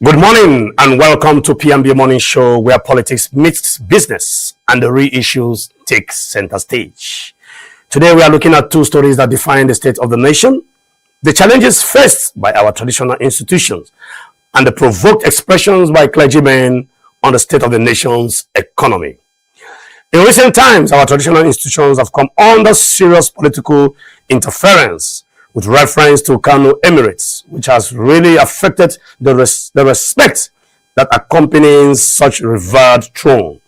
Good morning and welcome to PMB Morning Show, where politics meets business and the real issues take center stage. Today we are looking at two stories that define the state of the nation, the challenges faced by our traditional institutions, and the provoked expressions by clergymen on the state of the nation's economy. In recent times, our traditional institutions have come under serious political interference with reference to Kano Emirates, which has really affected the respect that accompanies such revered throne.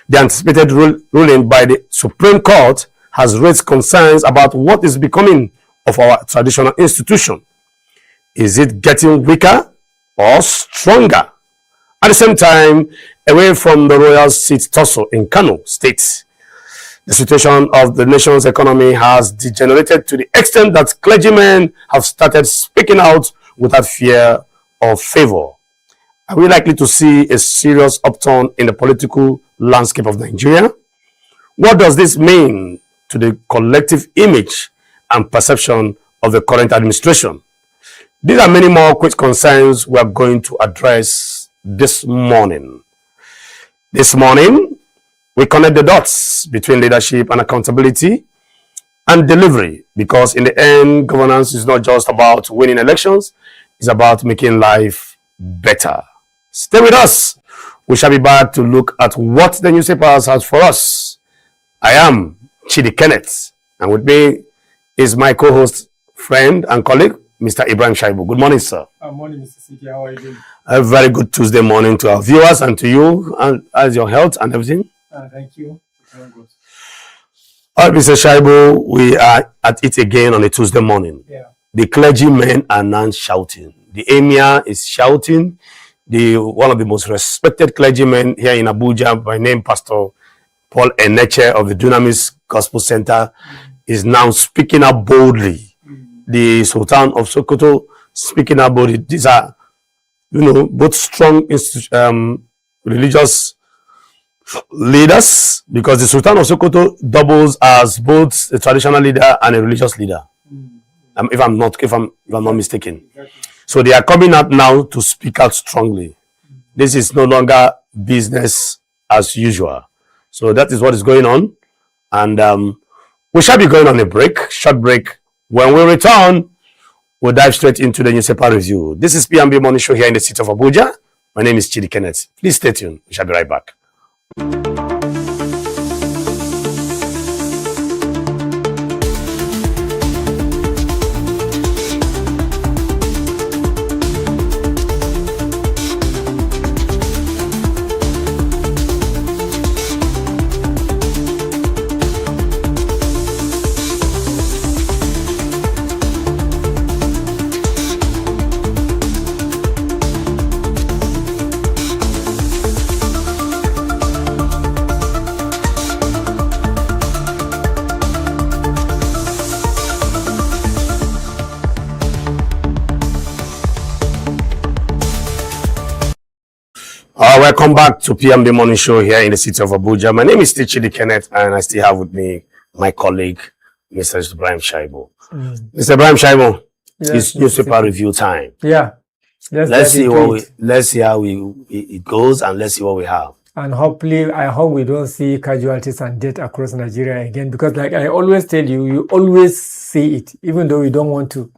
The anticipated ruling by the Supreme Court has raised concerns about what is becoming of our traditional institution. Is it getting weaker or stronger? At the same time, away from the royal seat tussle in Kano State, the situation of the nation's economy has degenerated to the extent that clergymen have started speaking out without fear or favor. Are we likely to see a serious upturn in the political landscape of Nigeria? What does this mean to the collective image and perception of the current administration? These are many more quick concerns we are going to address this morning. This morning, we connect the dots between leadership and accountability and delivery, because in the end, governance is not just about winning elections, it's about making life better. Stay with us. We shall be back to look at what the newspapers has for us. I am Chidi Kenneth, and with me is my co-host, friend and colleague, Mr. Ibrahim Shaibu. Good morning, sir. Good morning, Mr. Siki. How are you doing? A very good Tuesday morning to our viewers and to you. And how's your health and everything? Thank you. Very good. All right, Mr. Shaibu, we are at it again on a Tuesday morning. Yeah. The clergymen are now shouting. The emir is shouting. One of the most respected clergymen here in Abuja, by name Pastor Paul Eneche of the Dunamis Gospel Center, is now speaking up boldly. The Sultan of Sokoto speaking up boldly. These are, both strong religious leaders, because the Sultan of Sokoto doubles as both a traditional leader and a religious leader. If I'm not mistaken. Exactly. So they are coming out now to speak out strongly. This is no longer business as usual. So that is what is going on. And we shall be going on a short break. When we return, we'll dive straight into the newspaper review. This is PMB Morning Show here in the city of Abuja. My name is Chidi Kenneth. Please stay tuned. We shall be right back. Welcome back to PMB Morning Show here in the city of Abuja. My name is Chidi Kenneth, and I still have with me my colleague, Mr. Ibrahim Shaibu. Mr. Ibrahim Shaibu, it's newspaper review time. Yeah. Let's see how it goes, and let's see what we have. And hopefully, I hope we don't see casualties and death across Nigeria again, because like I always tell you, you always see it, even though we don't want to.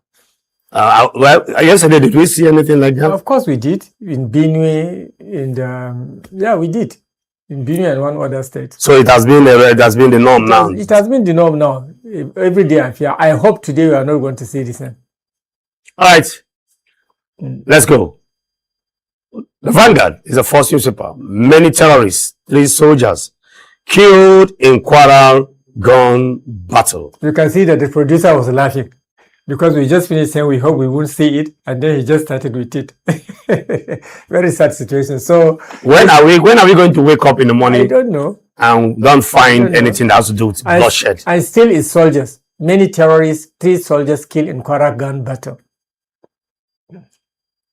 Well, yesterday, did we see anything like that? Of course we did. In Benue, we did. In Benue and one other state. So it has been the norm now. It has been the norm now. Every day I fear. I hope today we are not going to see this. All right. Let's go. The Vanguard is the first newspaper. Many terrorists, 3 soldiers, killed in quarrel gun battle. You can see that the producer was laughing, because we just finished saying we hope we won't see it, and then he just started with it. Very sad situation. So when are we going to wake up in the morning? I don't know. And don't find anything that has to do with bloodshed. And still it's soldiers. Many terrorists, 3 soldiers killed in Kwara gun battle.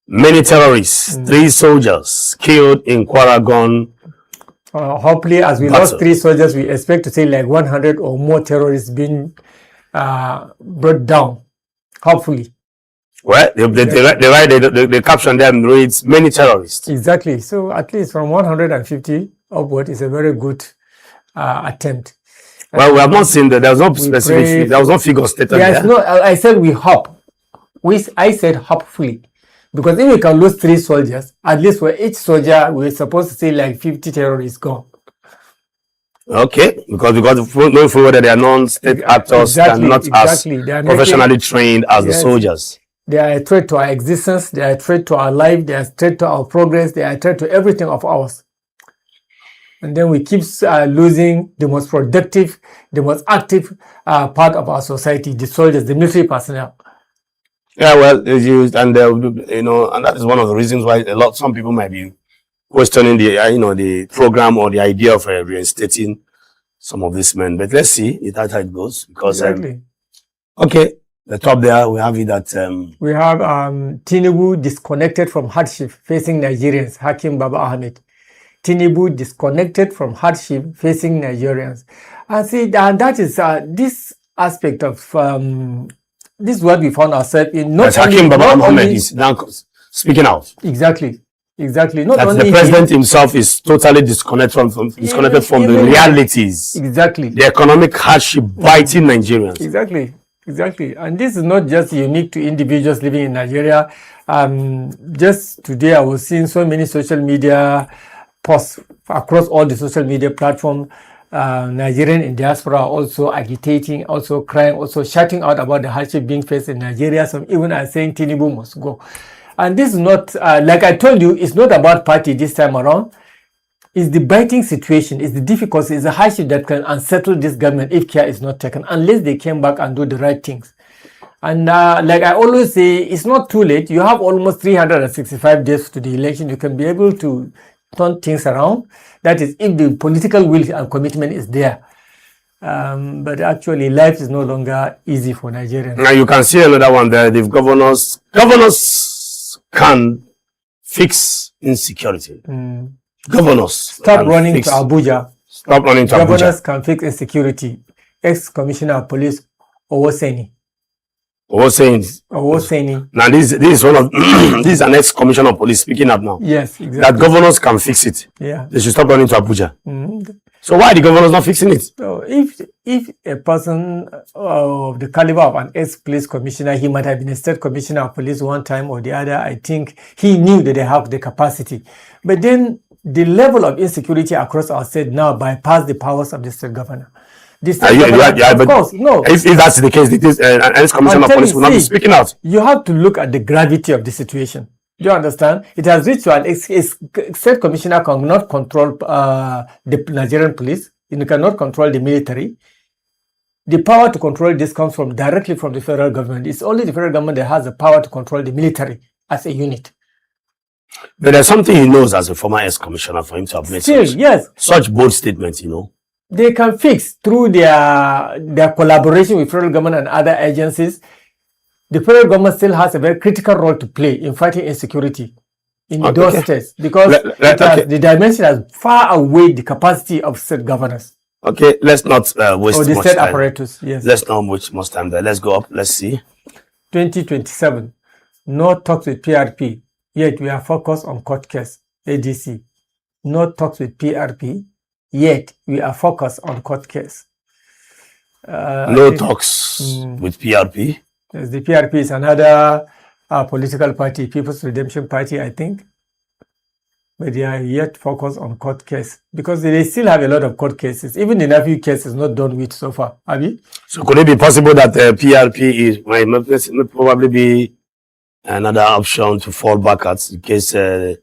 Many terrorists, 3 soldiers killed in Kwara gun. Hopefully, as we lost 3 soldiers, we expect to see like 100 or more terrorists being brought down. Hopefully. Well, they caption them reads many terrorists. Exactly. So at least from 150 upward is a very good attempt. Well, we have not seen that. There was no specific. There was no figure stated there. No. I said we hope. I said hopefully, because if we can lose 3 soldiers, at least for each soldier, we're supposed to say like 50 terrorists gone. Okay, because going forward, they are non-state actors and not as professionally trained as the soldiers. They are a threat to our existence. They are a threat to our life. They are a threat to our progress. They are a threat to everything of ours. And then we keep losing the most productive, the most active part of our society, the soldiers, the military personnel. Yeah, well, it's used, and and that is one of the reasons why some people might be questioning the program or the idea of reinstating some of these men. But let's see how it goes, because exactly. Okay, the top there we have it that we have Tinubu disconnected from hardship facing Nigerians. Hakim Baba Ahmed. Tinubu disconnected from hardship facing Nigerians. And see, and that is this aspect of this is what we found ourselves in. Hakim Baba Ahmed is now speaking out. Exactly. Not that only the president himself is totally disconnected from the realities. Exactly. The economic hardship biting Nigerians. Exactly. And this is not just unique to individuals living in Nigeria. Just today I was seeing so many social media posts across all the social media platforms. Nigerian in diaspora are also agitating, also crying, also shouting out about the hardship being faced in Nigeria. Some even are saying Tinubu must go. And this is not, like I told you, it's not about party this time around. It's the biting situation, it's the difficulty, it's the hardship that can unsettle this government if care is not taken, unless they came back and do the right things. And like I always say, it's not too late. You have almost 365 days to the election. You can be able to turn things around. That is, if the political will and commitment is there. But actually, life is no longer easy for Nigerians. Now you can see another one there. The governors can fix insecurity. Governors stop running to Abuja. Governors can fix insecurity. Ex-Commissioner of Police Owoseni. Now this is one of this is an ex-commissioner of police speaking up now. Yes, exactly. That governors can fix it. Yeah. They should stop running to Abuja. So why are the governors not fixing it? So if a person of the caliber of an ex-police commissioner, he might have been a state commissioner of police one time or the other, I think he knew that they have the capacity. But then the level of insecurity across our state now bypass the powers of the state governor. Of course, no. If that's the case, an ex-commissioner of police will not be speaking out. You have to look at the gravity of the situation. Do you understand? It has reached to a state commissioner cannot control the Nigerian police. You cannot control the military. The power to control this comes directly from the federal government. It's only the federal government that has the power to control the military as a unit. But there's something he knows as a former ex-commissioner for him to have made such bold statements, They can fix through their collaboration with federal government and other agencies. The federal government still has a very critical role to play in fighting insecurity in those states, because the dimension has far outweighed the capacity of state governors. Okay, let's not waste or the much state time. apparatus. Yes. Let's not waste much time there. Let's go up. Let's see. 2027. No talks with PRP. Yet we are focused on court case. ADC. No talks with PRP. Yet we are focused on court case. No talks with PRP. Yes, the PRP is another political party, People's Redemption Party, I think. But they are yet focused on court case because they still have a lot of court cases. Even the nephew case is not done with so far. Abi? So could it be possible that PRP might probably be another option to fall back at in case the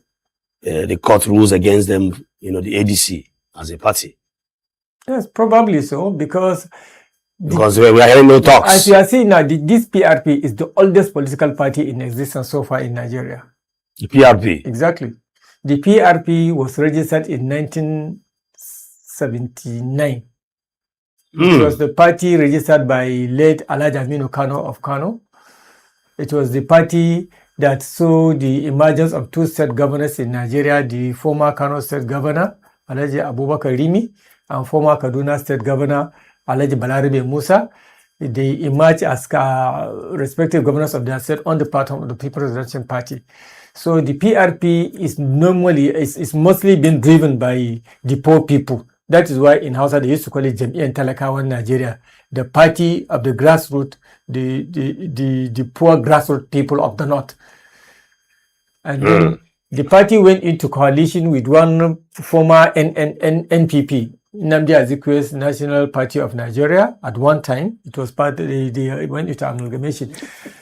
court rules against them, the ADC as a party? Yes, probably so, because we are hearing no talks. As you are seeing now, this PRP is the oldest political party in existence so far in Nigeria. The PRP? Exactly. The PRP was registered in 1979. It was the party registered by late Alhaji Aminu Kano of Kano. It was the party that saw the emergence of two state governors in Nigeria, the former Kano state governor, Alhaji Abubakar Rimi, and former Kaduna state governor, Alhaji Balarabe Musa. they emerge as respective governors of their state on the platform of the People's Revolution Party. So the PRP is mostly been driven by the poor people. That is why in Hausa they used to call it Jam'iyyar Talakawan Nigeria, the party of the grassroots, the poor grassroots people of the north. And then the party went into coalition with one former NPP, Nnamdi Azikwe's National Party of Nigeria. At one time, it was part of they went into amalgamation.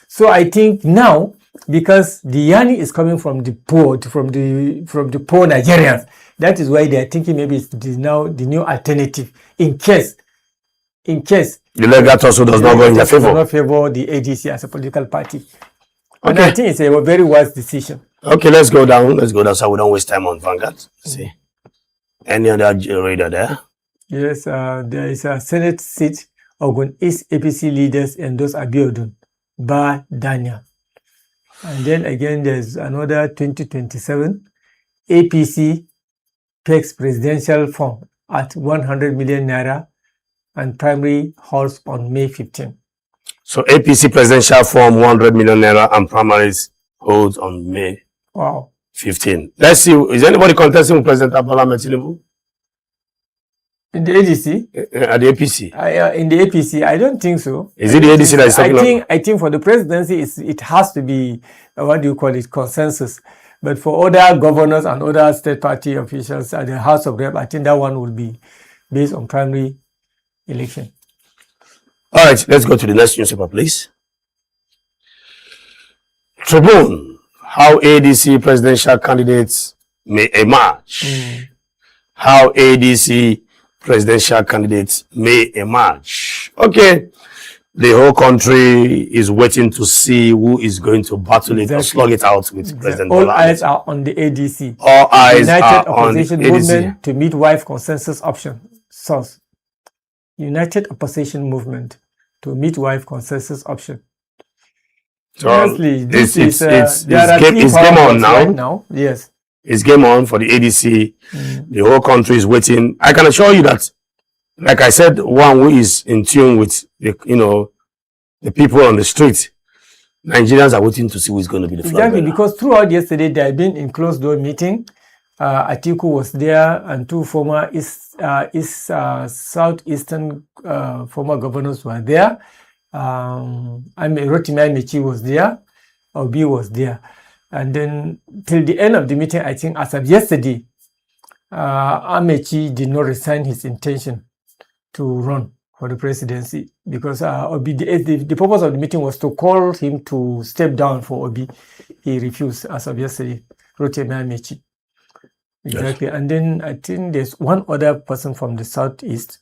So I think now, because the yanni is coming from the poor, from the poor Nigerians, that is why they are thinking maybe it's now the new alternative in case the Legat also does not go in their favor. Does not favor the ADC as a political party. And I think it's a very wise decision. Okay, let's go down. So we don't waste time on Vanguard. See. Any other reader there? Yes, there is a Senate seat. Ogun East APC leaders endorse Abiodun, Ba Daniel. And then again, there's another 2027 APC takes presidential form at 100 million naira and primary holds on May 15. So APC presidential form 100 million naira and primaries holds on May 15. Let's see. Is anybody contesting with President Bola Ahmed Tinubu? In the ADC? At the APC? In the APC, I don't think so. Is it the ADC that is talking? I think for the presidency, it has to be, what do you call it, consensus. But for other governors and other state party officials at the House of Rep, I think that one will be based on primary election. All right, let's go to the next newspaper, please. Tribune, how ADC presidential candidates may emerge. How ADC presidential candidates may emerge. Okay, the whole country is waiting to see who is going to battle it or slug it out with President Bola. All eyes are on the ADC. All eyes United are on the Opposition ADC. Movement to midwife consensus option. Source. United Opposition Movement to midwife consensus option. So honestly, it's game on now. Right now. Yes. It's game on for the ADC. The whole country is waiting. I can assure you that, like I said, one who is in tune with the people on the street, Nigerians are waiting to see who is going to be the flag Exactly, because throughout yesterday they have been in closed door meeting. Atiku was there, and two former southeastern former governors were there. Rotimi Amechi was there. Obi was there. And then till the end of the meeting, I think as of yesterday, Amechi did not resign his intention to run for the presidency, because Obi, the purpose of the meeting was to call him to step down for Obi. He refused as of yesterday, Rotimi Amechi. Exactly. Yes. And then I think there's one other person from the southeast.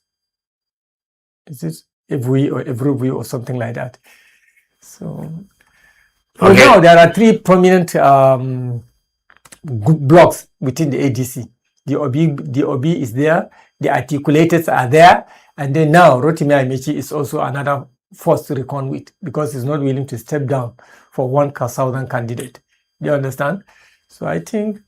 Is it Evry or something like that? So now there are three prominent blocks within the ADC. The Obi is there, the articulators are there, and then now Rotimi Amechi is also another force to reckon with, because he's not willing to step down for one southern candidate. Do you understand? So I think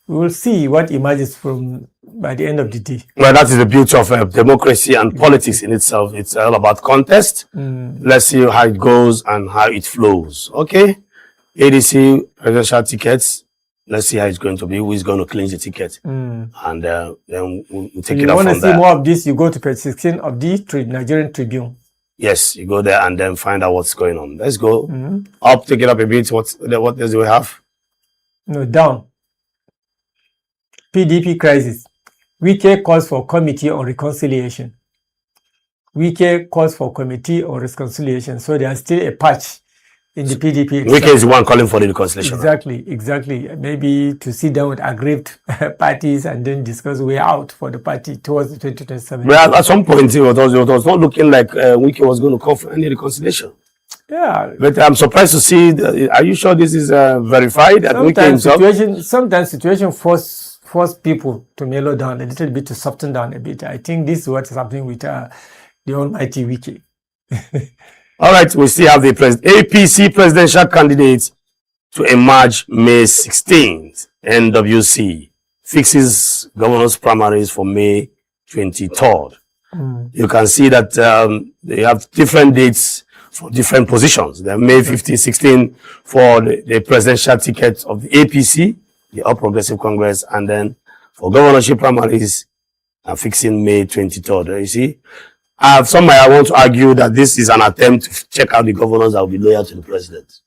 we will see what emerges by the end of the day. Well, that is the beauty of democracy and politics in itself. It's all about contest. Let's see how it goes and how it flows. Okay? ADC presidential tickets. Let's see how it's going to be. Who is going to clinch the ticket? And then we'll take it up from there. If you want to see more of this, you go to page 16 of the Nigerian Tribune. Yes, you go there and then find out what's going on. Let's go up, take it up a bit. What else do we have? No, down. PDP crisis. Wike calls for committee on reconciliation. Wike calls for committee on reconciliation. So there's still a patch in the PDP. Wike is the one calling for the reconciliation. Exactly. Maybe to sit down with aggrieved parties and then discuss way out for the party towards the 2027. Well, at some point, it was not looking like Wike was going to call for any reconciliation. Yeah. But I'm surprised to see, are you sure this is verified? Sometimes situation force people to mellow down a little bit, to soften down a bit. I think this is what is happening with the almighty Wike. All right, we still have the APC presidential candidates to emerge May 16th. NWC fixes governors' primaries for May 23rd. you can see that they have different dates for different positions. The May 15, 16 for the presidential ticket of the APC, the All Progressive Congress, and then for governorship primaries, fixing May 23rd. You see, somewhere I want to argue that this is an attempt to check out the governors that will be loyal to the president.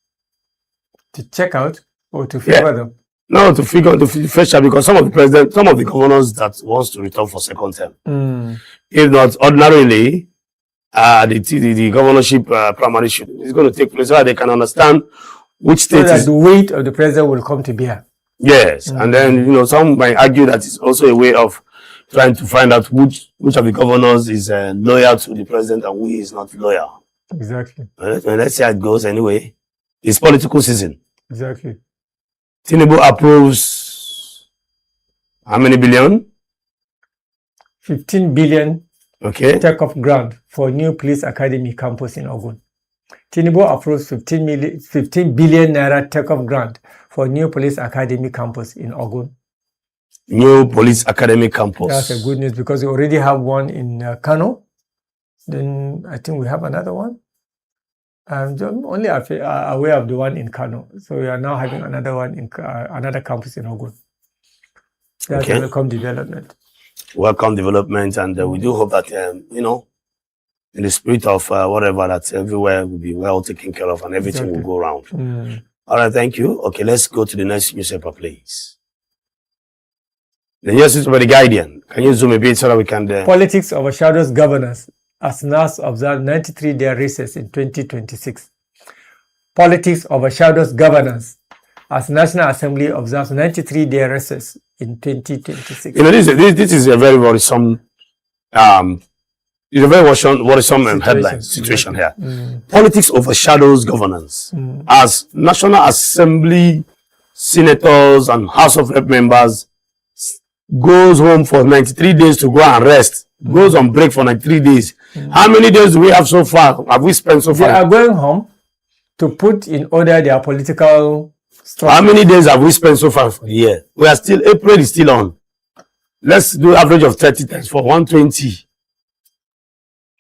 To check out or to favor them? No, to figure the future, because some of the governors that wants to return for second term, if not ordinarily, the governorship primary is going to take place so that they can understand which state so that the weight of the president will come to bear. Yes, and then some might argue that it's also a way of trying to find out which of the governors is loyal to the president and who is not loyal. Exactly. And let's see how it goes anyway. It's political season. Exactly. Tinubu approves how many billion? 15 billion. Okay. Take-off grant for new police academy campus in Ogun. Tinubu approves 15 billion naira take-off grant for new police academy campus in Ogun. New police academy campus. That's a good news because we already have one in Kano. Then I think we have another one. I'm only aware of the one in Kano. So we are now having another one in another campus in Ogun. That's a welcome development. Welcome development, and we do hope that in the spirit of whatever, that everywhere will be well taken care of and everything will go around. All right, thank you. Okay, let's go to the next newspaper, please. The newspaper, The Guardian. Can you zoom a bit so that we can... Politics overshadows governance as NAS observed 93-day recess in 2026. Politics overshadows governance as National Assembly observes 93-day recess in 2026. This is a very worrisome... it's a very worrisome headline situation here. Politics overshadows governance as National Assembly senators and House of Rep members goes home for 93 days to go and rest, goes on break for 93 days. How many days do we have so far? Have we spent so far? They are going home to put in order their political structure. How many days have we spent so far for the year? We are still, April is still on. Let's do average of 30 times for 120.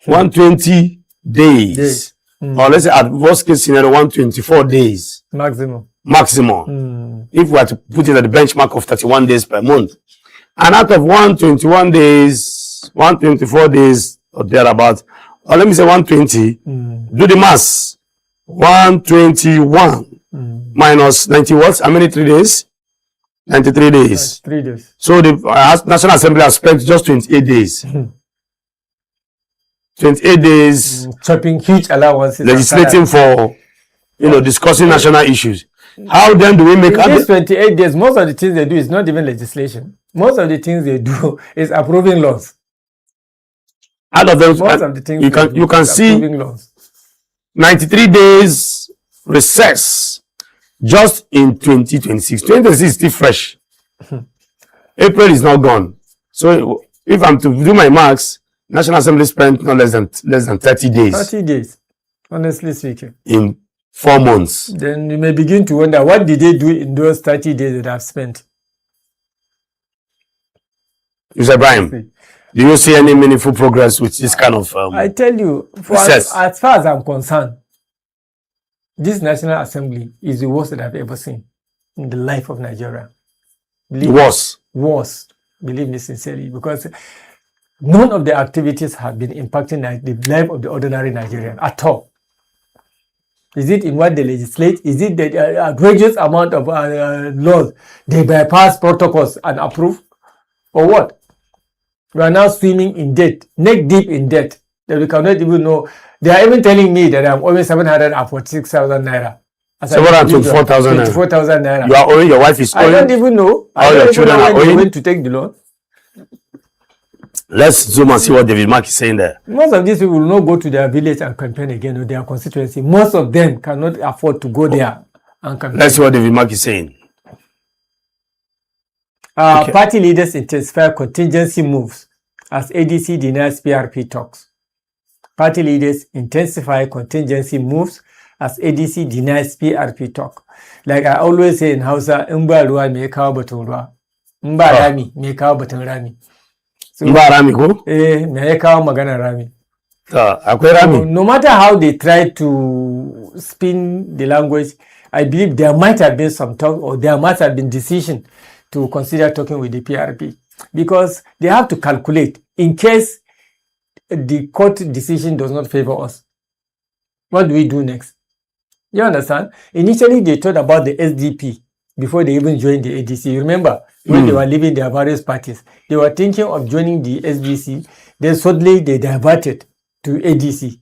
120 days. Or let's say at worst case scenario, 124 days. Maximum. If we are to put it at the benchmark of 31 days per month. And out of 121 days, 124 days or thereabout, or let me say 120, do the maths. 121 minus 90 what? How many 3 days? 93 days. 3 days. So the National Assembly has spent just 28 days. 28 days. Chopping huge allowances. Legislating for, discussing national issues. How then do we make... In these 28 days, most of the things they do is not even legislation. Most of the things they do is approving laws. Out of those, most of the things you can see 93 days recess just in 2026. 2026 is still fresh. April is now gone. So if I'm to do my marks, National Assembly spent no less than 30 days. 30 days, honestly speaking. In 4 months. Then you may begin to wonder, what did they do in those 30 days that I've spent? Mr. Ibrahim, do you see any meaningful progress with this kind of I tell you, as far as I'm concerned, this National Assembly is the worst that I've ever seen in the life of Nigeria. Worst. Believe me sincerely, because none of the activities have been impacting the life of the ordinary Nigerian at all. Is it in what they legislate? Is it the outrageous amount of laws they bypass protocols and approve? Or what? We are now swimming in debt, neck deep in debt, that we cannot even know. They are even telling me that I'm owing 746,000 naira. 724,000 naira. 24,000 naira. You are owing, your wife is owing. I don't even know. All your children are owing. When to take the loan. Let's zoom and see what David Mark is saying there. Most of these people will not go to their village and campaign again with their constituency. Most of them cannot afford to go there and campaign. Let's see what David Mark is saying. Party leaders intensify contingency moves as ADC denies PRP talks. Party leaders intensify contingency moves as ADC denies PRP talk. Like I always say in Hausa, Mba ruwa me kawo batun ruwa. Mba rami me kawo batun rami. So, Ba rami ko? me ya kawo magana rami. Akwai rami. No matter how they try to spin the language, I believe there might have been some talk, or there might have been decision to consider talking with the PRP, because they have to calculate in case the court decision does not favor us. What do we do next? You understand? Initially, they thought about the SDP before they even joined the ADC. You remember when they were leaving their various parties, they were thinking of joining the SBC. Then suddenly they diverted to ADC.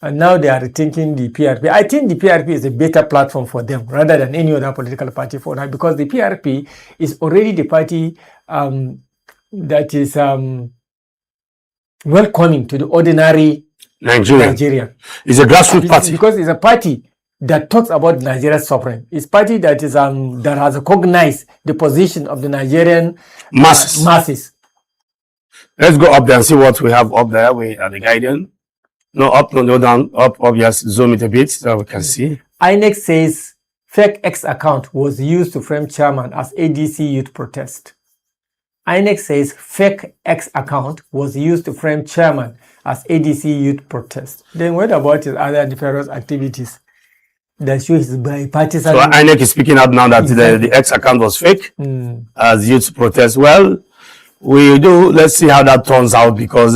And now they are rethinking the PRP. I think the PRP is a better platform for them rather than any other political party for now, because the PRP is already the party that is welcoming to the ordinary Nigerian. It's a grassroots party. Because it's a party that talks about Nigeria's sovereign. It's a party that is that has recognized the position of the Nigerian masses. Let's go up there and see what we have up there. We are the Guardian. No, up, no, down, up, yes, zoom it a bit so we can see. INEC says fake X account was used to frame chairman as ADC youth protest. INEC says fake X account was used to frame chairman as ADC youth protest. Then what about his other nefarious activities that show his bipartisan? So INEC is speaking out now that the X account was fake as youth protest. Well, let's see how that turns out, because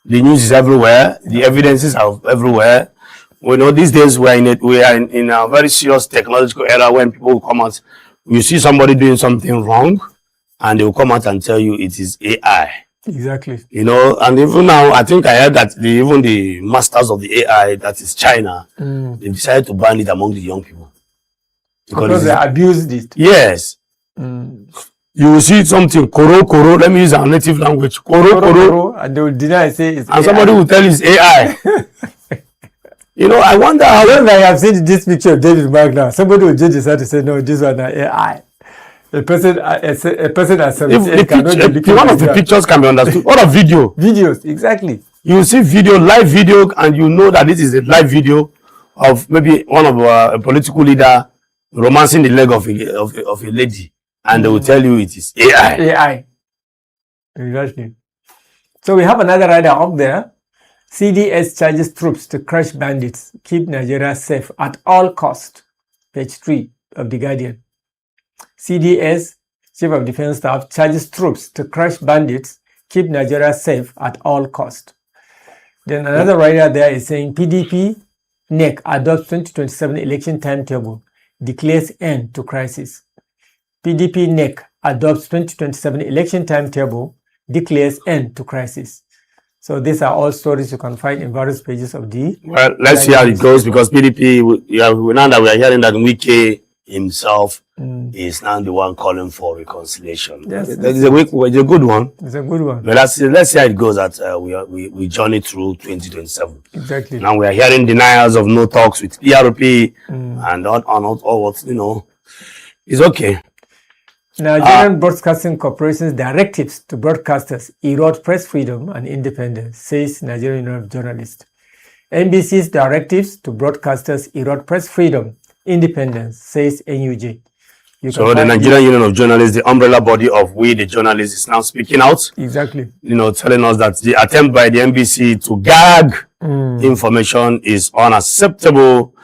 the news is everywhere. The evidences are everywhere. We know these days we are in a very serious technological era when people will come out. You see somebody doing something wrong, and they will come out and tell you it is AI. Exactly. You know, and even now, I think I heard that even the masters of the AI, that is China, they decided to ban it among the young people. Because they abused it. Yes. You will see something, koro, let me use our native language, koro, and they will deny, say it's and AI. Somebody will tell it's AI. You know, I wonder how. When I have seen this picture of David Magna, somebody will just decide to say, no, this one is AI. A person at 78 cannot be one of the pictures can be understood. What a video. Videos, exactly. You see live video, and you know that this is a live video of maybe one of a political leader romancing the leg of a lady. And they will tell you it is AI. AI. Exactly. So we have another rider up there. CDS charges troops to crush bandits, keep Nigeria safe at all cost. Page 3 of The Guardian. CDS, Chief of Defense Staff, charges troops to crush bandits, keep Nigeria safe at all cost. Then another rider there is saying PDP, NEC adopts 2027 election timetable, declares end to crisis. PDP NEC adopts 2027 election timetable, declares end to crisis. So these are all stories you can find in various pages of the... Well, let's see how it goes, because PDP, now that we are hearing that Wike himself is now the one calling for reconciliation. Yes, it's a good one. It's a good one. But let's see how it goes that we journey through 2027. Exactly. Now we are hearing denials of no talks with PRP and all what, you know. It's okay. Nigerian Broadcasting Corporation's directives to broadcasters erode press freedom and independence, says Nigerian Union of Journalists. NBC's directives to broadcasters erode press freedom, independence, says NUJ. So the Nigerian Union of Journalists, the umbrella body of we, the journalists, is now speaking out. Exactly. You know, telling us that the attempt by the NBC to gag information is unacceptable.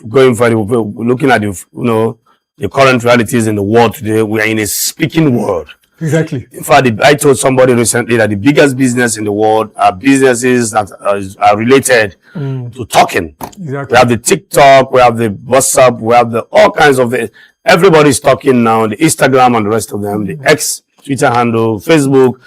Going for looking at the current realities in the world today, we are in a speaking world. Exactly. In fact, I told somebody recently that the biggest business in the world are businesses that are related to talking. Exactly. We have the TikTok, we have the WhatsApp, we have all kinds of everybody's talking now, the Instagram and the rest of them, the X, Twitter handle, Facebook,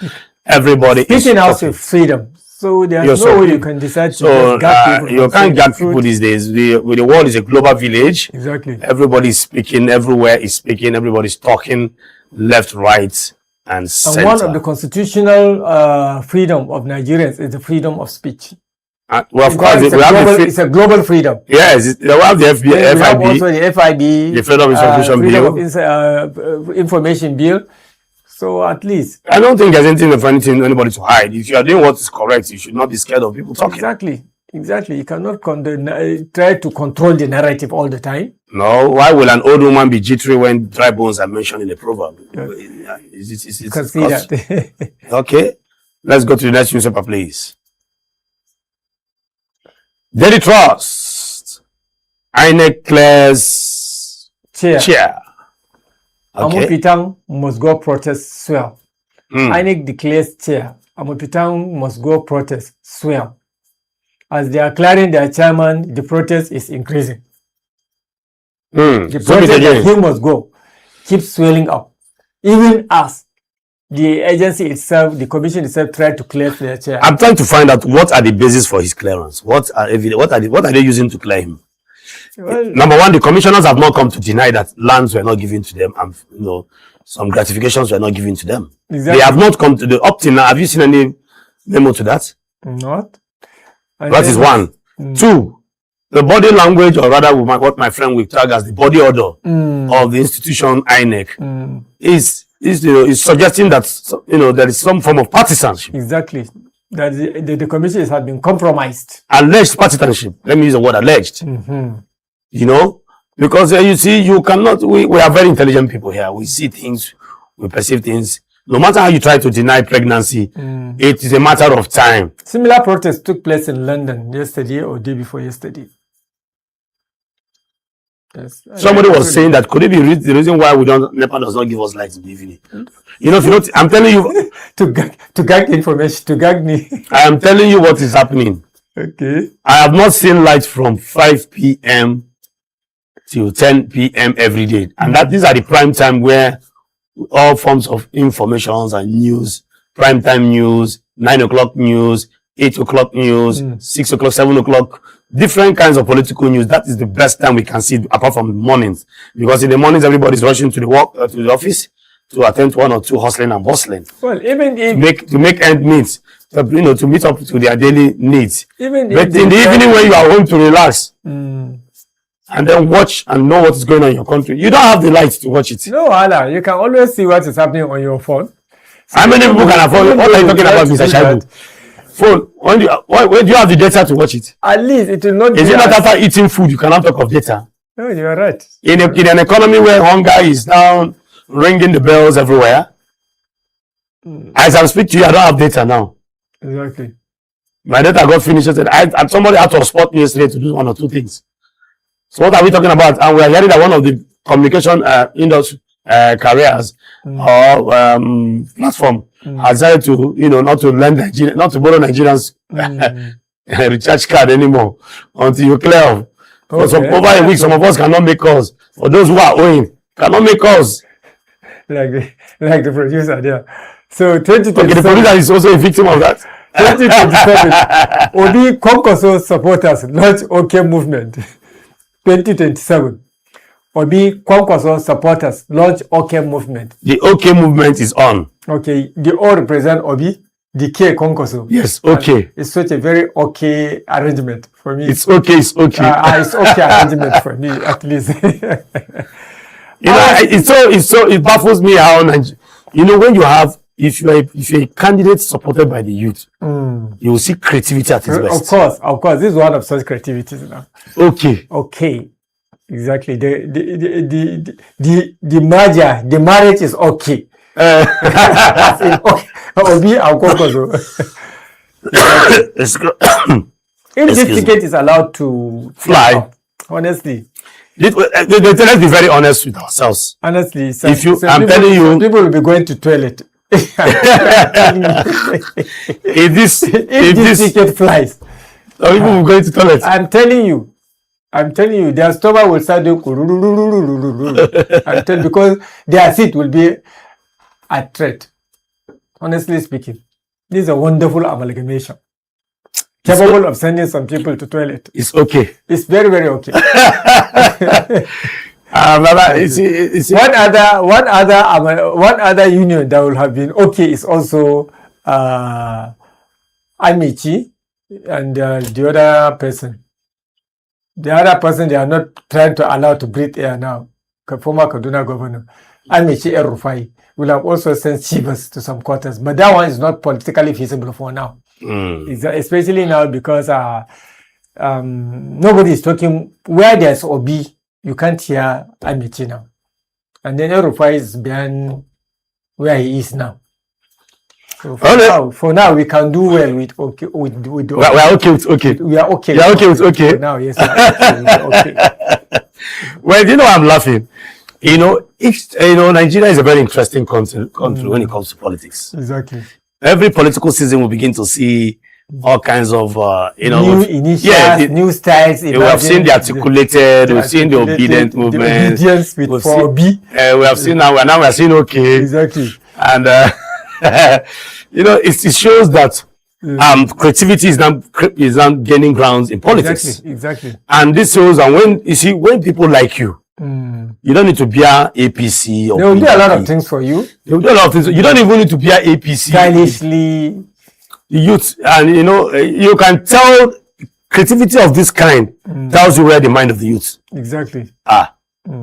everybody is speaking out talking. of freedom. So there's no way you can decide to gag people. You can't gag people these days. The world is a global village. Exactly. Everybody's speaking, everywhere is speaking, everybody's talking, left, right, and center. And one of the constitutional freedom of Nigerians is the freedom of speech. Well, of course, it's a global freedom. Yes, we have the FIB. We have also the FIB, the Freedom of Information Bill. Information Bill. So at least I don't think there's anything for anybody to hide. If you are doing what is correct, you should not be scared of people talking. Exactly. Exactly. You cannot try to control the narrative all the time. No. Why will an old woman be jittery when dry bones are mentioned in a proverb? You can see that. Okay. Let's go to the next newspaper, please. Daily Trust. INEC clears chair. Okay. Amopitang must go protest swear. INEC declares chair. Amopitang must go protest swear. As they are clearing their chairman, the protest is increasing. The protest that he must go keeps swelling up. Even as the agency itself, the commission itself, tried to clear their chair. I'm trying to find out what are the basis for his clearance. What are they using to clear him? Well, number one, the commissioners have not come to deny that lands were not given to them, and some gratifications were not given to them. Exactly. They have not come to the up till now. Have you seen any memo to that? Not. That is one. Two, the body language, or rather what my friend will tag as the body odor of the institution INEC is suggesting that there is some form of partisanship. Exactly. That the commission has been compromised. Alleged partisanship. Let me use the word alleged. Because you see, you cannot. We are very intelligent people here. We see things, we perceive things. No matter how you try to deny pregnancy, it is a matter of time. Similar protests took place in London yesterday or day before yesterday. Yes. Somebody was saying that could it be the reason why NEPA does not give us light in the evening? I'm telling you to gag information, to gag me. I am telling you what is happening. Okay. I have not seen light from 5 p.m. till 10 p.m. every day, and these are the prime time where all forms of informations and news, prime time news, 9 o'clock news, 8 o'clock news, 6 o'clock, 7 o'clock, different kinds of political news. That is the best time we can see, apart from mornings, because in the mornings everybody is rushing to the office to attend to one or two hustling and bustling. Well, even if to make end meet, to meet up to their daily needs. But in the evening when you are home to relax, and then watch and know what is going on in your country, you don't have the light to watch it. No, Allah, you can always see what is happening on your phone. So how many people can afford? What are you talking about, Mr. Shaibu? Phone. When do you have the data to watch it? At least it will not. Is it not after eating food you cannot talk of data? No, you are right. In an economy where hunger is now ringing the bells everywhere, as I speak to you, I don't have data now. Exactly. My data got finished. And somebody had to spot me yesterday to do one or two things. So what are we talking about? And we are hearing that one of the communication industry careers or platform has decided to, not to lend Nigeria, not to borrow Nigerians recharge card anymore until you clear off. Okay. So over a week, some of us cannot make calls. For those who are owing, cannot make calls. Like the producer there. So 2027. Okay, the producer is also a victim of that. 2027. Obi Konkoso supporters launch OK movement. 2027. Obi Kwankwaso supporters launch OK movement. The OK movement is on. Okay, the O represent Obi, the K Kwankwaso. Yes, okay. It's such a very okay arrangement for me. It's okay. It's okay arrangement for me, at least. It baffles me how when you have if you're a candidate supported by the youth, you will see creativity at its best. Of course. This is one of such creativity now. Okay. Exactly. The merger, the marriage is okay. If this ticket is allowed to fly, honestly. Let's be very honest with ourselves. Honestly, I'm telling you, people will be going to toilet. if this ticket flies, people will go to toilet. I'm telling you, their stomach will start doing because their seat will be at threat. Honestly speaking, this is a wonderful amalgamation. Capable of sending some people to toilet. It's okay. It's very, very okay. One other union that will have been okay is also Amici and the other person. The other person they are not trying to allow to breathe air now. Former Kaduna governor Amici Erufai will have also sent shivers to some quarters, but that one is not politically feasible for now. Especially now because nobody is talking. Where there's Obi, you can't hear Amici now. And then El-Rufai is beyond where he is now. So for now, we can do well with okay. We are okay with okay. We are okay. You are okay with okay. For now, yes. We are okay. Well, you know, I'm laughing. You know, Nigeria is a very interesting country when it comes to politics. Exactly. Every political season, we begin to see all kinds of, new initiatives, new styles. We have seen the articulated, we've seen the obedient movement. The obedience with 4B. We have seen now we are seeing okay. Exactly. And, it shows that creativity is now gaining grounds in politics. Exactly. And this shows that when people like you, you don't need to be a APC or they will do a lot of things for you. They will do a lot of things. You don't even need to be a APC. Stylishly. The youth, and you can tell creativity of this kind tells you where the mind of the youth. Exactly. Am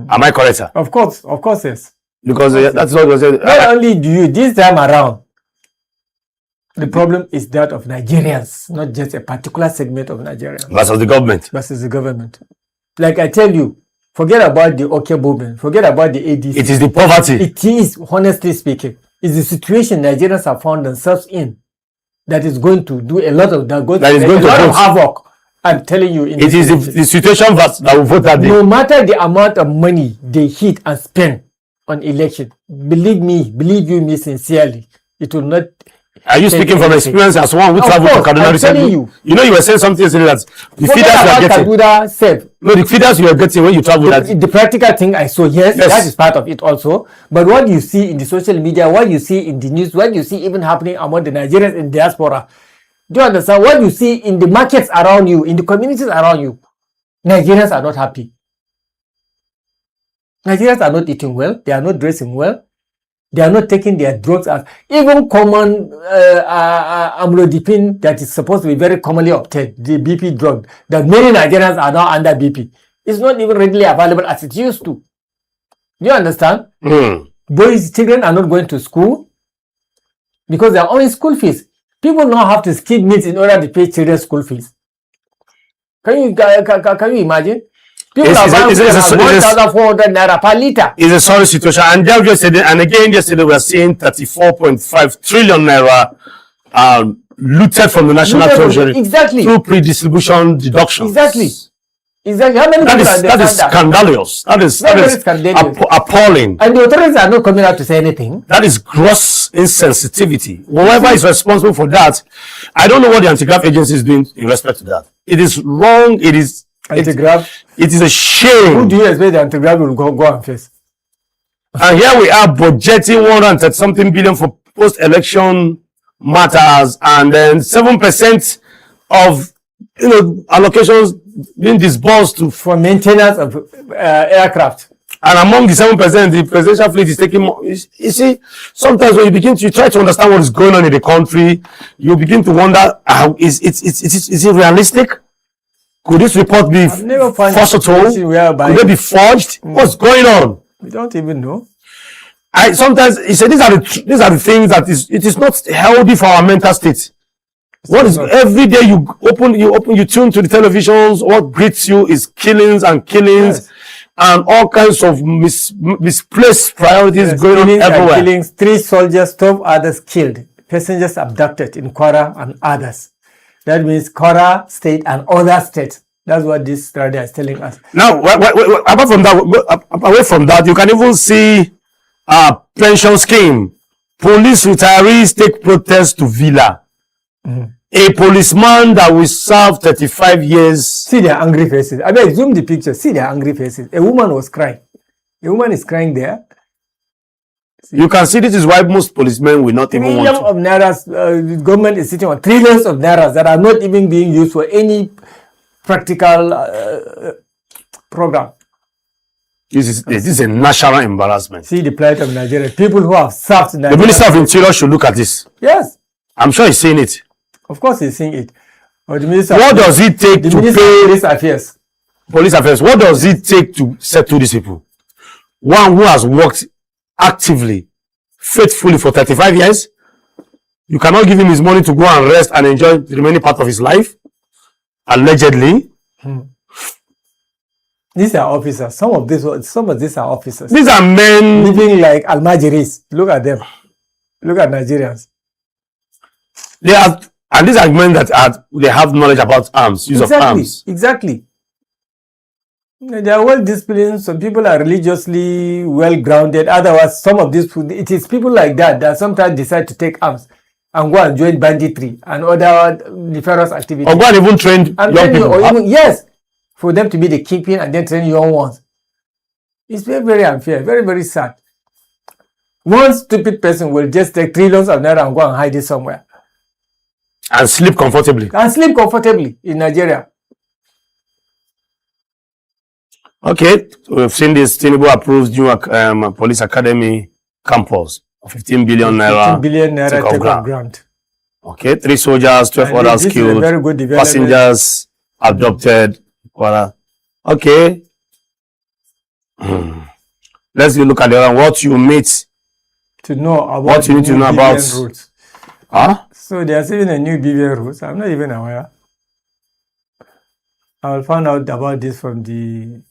I correct, sir? Of course, yes. Because that's what was said. Not only do you this time around, the problem is that of Nigerians, not just a particular segment of Nigerians. Versus the government. Like I tell you, forget about the OK movement, forget about the ADC. It is the poverty. It is, honestly speaking, it's the situation Nigerians have found themselves in that is going to do a lot of havoc. I'm telling you. It is the situation that will vote that day. No matter the amount of money they hit and spend on election, believe me sincerely, it will not. Are you speaking from experience as one who traveled to Kaduna recently? You know, you were saying something yesterday that the feeders you are getting. No, the feeders you are getting when you travel. The practical thing I saw, yes, that is part of it also. But what you see in the social media, what you see in the news, what you see even happening among the Nigerians in diaspora, do you understand? What you see in the markets around you, in the communities around you, Nigerians are not happy. Nigerians are not eating well. They are not dressing well. They are not taking their drugs as even common amlodipine that is supposed to be very commonly obtained, the BP drug that many Nigerians are now under BP. It's not even readily available as it used to. Do you understand? Children are not going to school because they are owing school fees. People now have to skip meals in order to pay children's school fees. Can you imagine? People are buying 1,400 naira per liter. It's a sorry situation. And yesterday we are seeing 34.5 trillion naira looted from the national treasury. Exactly. Through pre-distribution deductions. Exactly. How many that is scandalous. That is appalling. And the authorities are not coming out to say anything. That is gross insensitivity. Whoever is responsible for that, I don't know what the anti-graft agency is doing in respect to that. It is wrong. It is anti-graft. It is a shame. Who do you expect the anti-graft will go and face? And here we are budgeting 130 something billion for post-election matters, and then 7% of allocations being disbursed for maintenance of aircraft. And among the 7%, the presidential fleet is taking more. You see, sometimes when you try to understand what is going on in the country, you begin to wonder, is it realistic? Could this report be false at all? Could they be forged? What's going on? We don't even know. Sometimes he said these are the things that it is not healthy for our mental state. What is every day you tune to the televisions, what greets you is killings and and all kinds of misplaced priorities going on everywhere. Killings, 3 soldiers, 12 others killed, passengers abducted in Kwara and others. That means Kwara state and other states. That's what this study is telling us. Now, away from that, you can even see pension scheme. Police retirees take protest to Villa. A policeman that will serve 35 years. See their angry faces. I mean, zoom the picture. See their angry faces. A woman was crying. A woman is crying there. See. You can see this is why most policemen will not even want to. Of nairas, the government is sitting on trillions of nairas that are not even being used for any practical program. This is a national embarrassment. See the plight of Nigeria. People who have served Nigeria. The Minister of Interior should look at this. Yes. I'm sure he's seeing it. Of course he's seeing it. Or the Minister what does it take to pay police affairs? Police affairs. What does it take to settle these people? One who has worked actively, faithfully for 35 years. You cannot give him his money to go and rest and enjoy the remaining part of his life. allegedly. These are officers. Some of these are officers. These are men living like almajiris. Look at them. Look at Nigerians. They are, and these are men that they have knowledge about arms, use of arms. Exactly. They are well disciplined. Some people are religiously well grounded. Otherwise, some of these, it is people like that sometimes decide to take arms and go and join banditry and other nefarious activities. Or go and even train young people. Yes, for them to be the kingpin and then train young ones. It's very, very unfair. Very, very sad. One stupid person will just take trillions of naira and go and hide it somewhere. And sleep comfortably. In Nigeria. Okay, we've seen this. Tinubu approves new police academy campus of 15 billion naira. 15 billion naira take-off grant. Okay, 3 soldiers, 12 others killed. Very good development. Passengers abducted. Okay. Let's look at the other one. What you need to know about what you need to know about routes. Huh? So they are saving a new BVN routes. I'm not even aware. I will find out about this from the.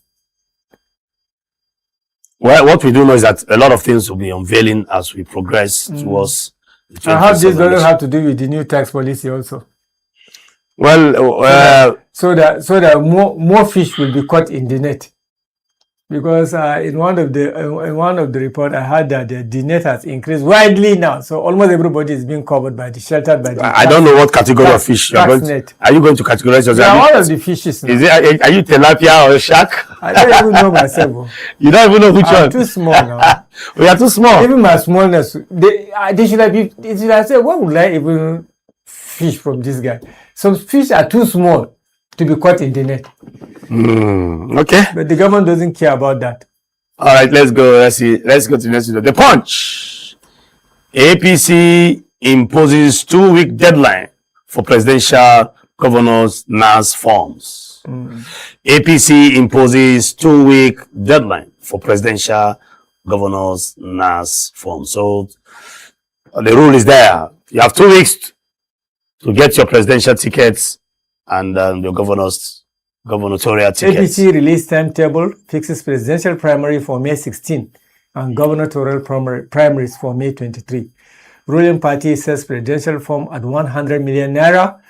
Well, what we do know is that a lot of things will be unveiling as we progress towards. I have this doesn't have to do with the new tax policy also. Well, so that more fish will be caught in the net. Because in one of the report I heard that the net has increased widely now, so almost everybody is being covered by sheltered by the. I don't know what category of fish are you going to categorize yourself? Yeah, one of the fishes. Now. Are you tilapia or shark? I don't even know myself. You don't even know which one. I'm too small now. We are too small. Even my smallness, they should have said, what would I even fish from this guy? Some fish are too small to be caught in the net. Okay. But the government doesn't care about that. All right, let's go. Let's go to the next video. The Punch. APC imposes 2-week deadline for presidential governors' NAS forms. APC imposes 2-week deadline for presidential governors' NAS forms. So the rule is there. You have 2 weeks to get your presidential tickets and your gubernatorial tickets. APC release timetable fixes presidential primary for May 16 and gubernatorial primaries for May 23. Ruling party says presidential form at 100 million naira,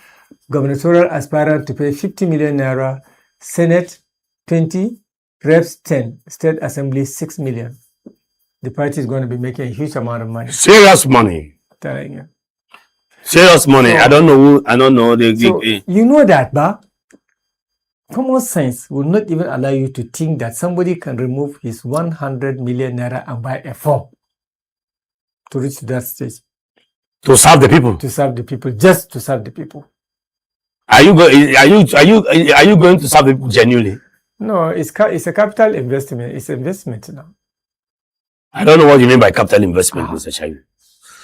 gubernatorial aspirant to pay 50 million naira, Senate 20, Reps 10, State Assembly 6 million. The party is going to be making a huge amount of money. Serious money. Telling you. Serious money. So, I don't know. You know that, but common sense will not even allow you to think that somebody can remove his 100 million naira and buy a form to reach that stage. To serve the people. To serve the people, just to serve the people. Are you going to serve the people genuinely? No, it's a capital investment. It's investment now. I don't know what you mean by capital investment, Mr. Chayu.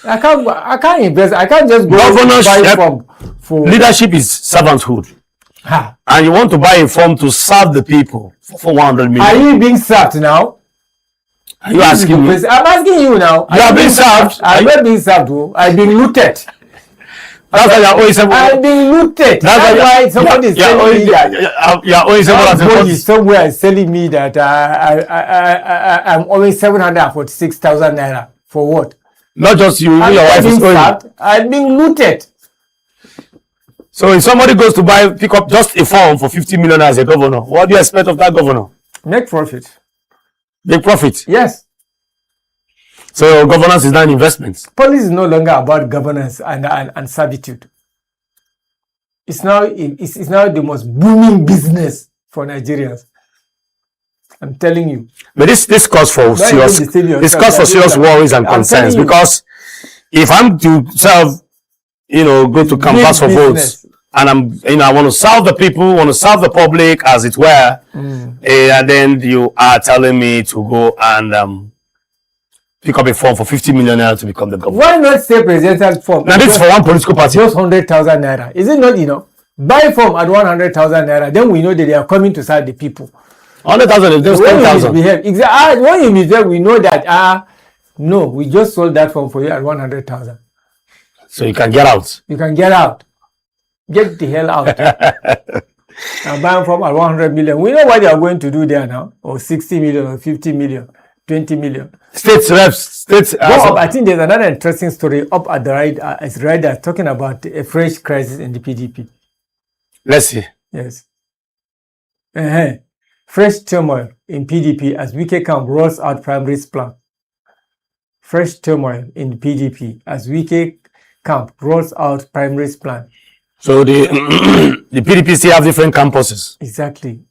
I can't invest. I can't just go buy a form for leadership is servanthood. And you want to buy a form to serve the people for 100 million. Are you being served now? Are you asking me? I'm asking you now. You are being served. I'm not being served. I've been looted. That's why you're always I've been looted. That's why somebody is telling me that you're always somewhere is telling me that I'm owing 746,000 naira for what? Not just you, your wife is owing. I've been looted. So if somebody goes to pick up just a form for 50 million as a governor, what do you expect of that governor? Make profit. Make profit? Yes. So governance is not an investment. Policy is no longer about governance and servitude. It's now the most booming business for Nigerians. I'm telling you. But this calls for serious worries and concerns, because if I'm to serve, go to canvass for votes, and I want to serve the people, want to serve the public, as it were, and then you are telling me to go and pick up a form for 50 million naira to become the governor. Why not say presidential form? Now this is for one political party. Just 100,000 naira. Is it not enough? Buy form at 100,000 naira, then we know that they are coming to serve the people. 100,000 is just 10,000. Exactly. When you misbehave, we know that no, we just sold that form for you at 100,000. So you can get out. You can get out. Get the hell out. and buying from at 100 million. We know what they are going to do there now, or 60 million, or 50 million, 20 million. States reps, states. I think there's another interesting story up at the right. It's right there talking about a fresh crisis in the PDP. Let's see. Yes. Fresh turmoil in PDP as Wike camp rolls out primaries plan. Fresh turmoil in PDP as Wike camp rolls out primaries plan. So the the PDP still have different campuses. Exactly.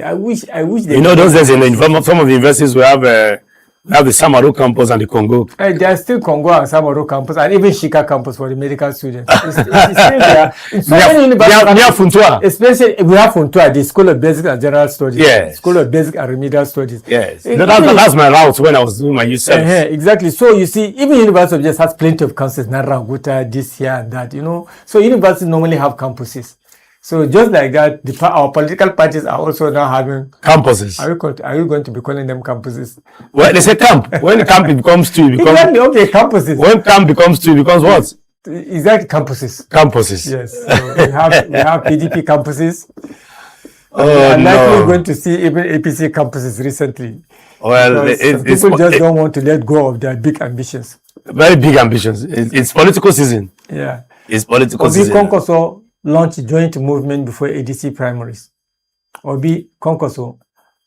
I wish they. You know, those days in some of the universities we have the Samaru campus and the Congo. There are still Congo and Samaru campus and even Shika campus for the medical students. It's still there. In so many universities, near Funtua. Especially we have Funtua, the School of Basic and General Studies. Yes. School of Basic and Remedial Studies. Yes. That's my route when I was doing my youth service. Exactly. So you see, even University of Just has plenty of campuses, Naraguta, this here and that, you know. So universities normally have campuses. So just like that, our political parties are also now having campuses. Are you going to be calling them campuses? Well, they say camp. When the camp becomes two, it becomes exactly, okay, campuses. When camp becomes two, it becomes what? Exactly, campuses. Campuses. Yes. So we have PDP campuses. Oh, I'm likely going to see even APC campuses recently. Well, people just don't want to let go of their big ambitions. Very big ambitions. It's political season. Yeah. It's political season. Konkoso launch joint movement before ADC primaries. Obi Konkoso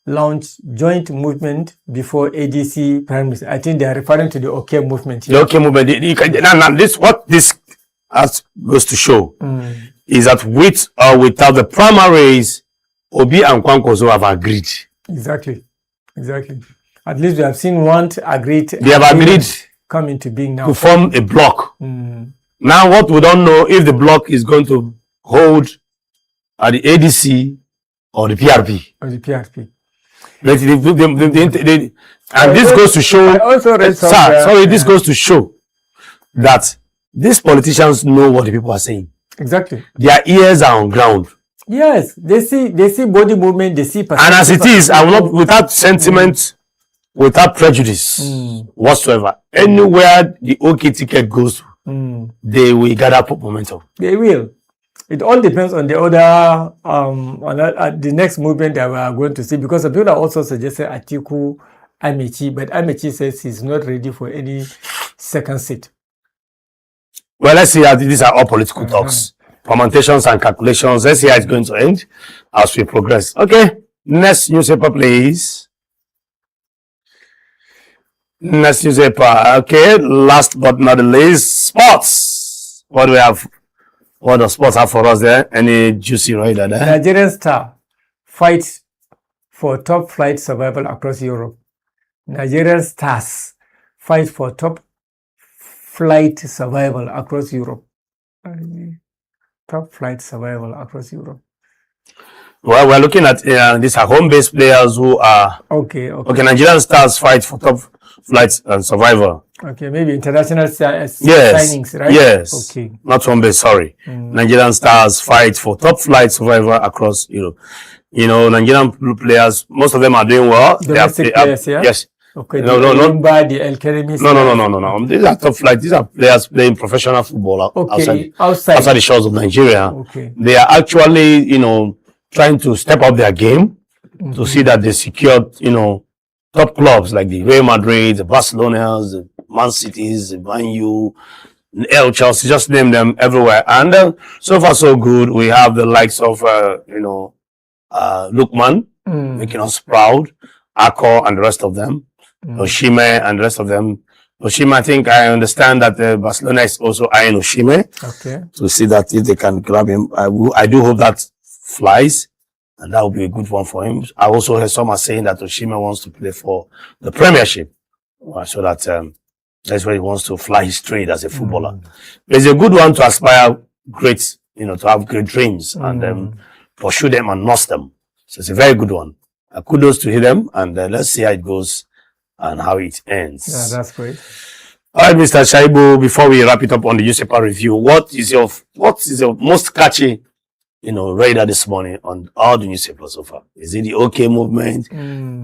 launch joint movement before ADC primaries. I think they are referring to the OK movement here. The OK movement. What this goes to show is that with or without the primaries, Obi and Konkoso have agreed. Exactly. At least we have seen one agreed. They have agreed come into being now to form a block. Now, what we don't know if the block is going to hold at the ADC or the PRP. And this goes to show. I also read this goes to show that these politicians know what the people are saying. Exactly. Their ears are on ground. Yes, they see body movement, they see. And as it is, I will not, without sentiment, without prejudice whatsoever. Anywhere the OK ticket goes to, they will gather momentum. They will. It all depends on the other, the next movement that we are going to see, because some people are also suggesting Atiku Amechi, but Amechi says he's not ready for any second seat. Well, let's see how these are all political talks, permutations and calculations. Let's see how it's going to end as we progress. Okay, next newspaper, please. Next newspaper. Okay, last but not the least, sports. What do we have? What does sports have for us there? Any juicy rider there? Nigerian star fights for top flight survival across Europe. Nigerian stars fight for top flight survival across Europe. Top flight survival across Europe. Well, we're looking at these are home-based players who are okay. Nigerian stars fight for top flight and survival. Okay, maybe international signings, right? Yes. Okay. Not home-based, sorry. Nigerian stars fight for top flight survival across Europe. You know, Nigerian players, most of them are doing well. Domestic players, yeah? Yes. Okay. No. The El Keremi. No. These are top flight. These are players playing professional football outside the shores of Nigeria. Okay. They are actually, trying to step up their game to see that they secured, top clubs like the Real Madrid, the Barcelonas, the Man Cities, the Man U, El Chelsea, just name them everywhere. And so far so good. We have the likes of, Lukman, making us proud, Akko and the rest of them, Oshime and the rest of them. Oshime, I think I understand that Barcelona is also eyeing Oshime. Okay. To see that if they can grab him. I do hope that flies. And that would be a good one for him. I also heard someone saying that Oshime wants to play for the Premiership. So that that's where he wants to fly his trade as a footballer. It's a good one to aspire great, to have great dreams and pursue them and nurse them. So it's a very good one. Kudos to them, and let's see how it goes and how it ends. Yeah, that's great. All right, Mr. Shaibu, before we wrap it up on the newspaper review, what is your most catchy radar this morning on all the newspapers so far? Is it the OK movement?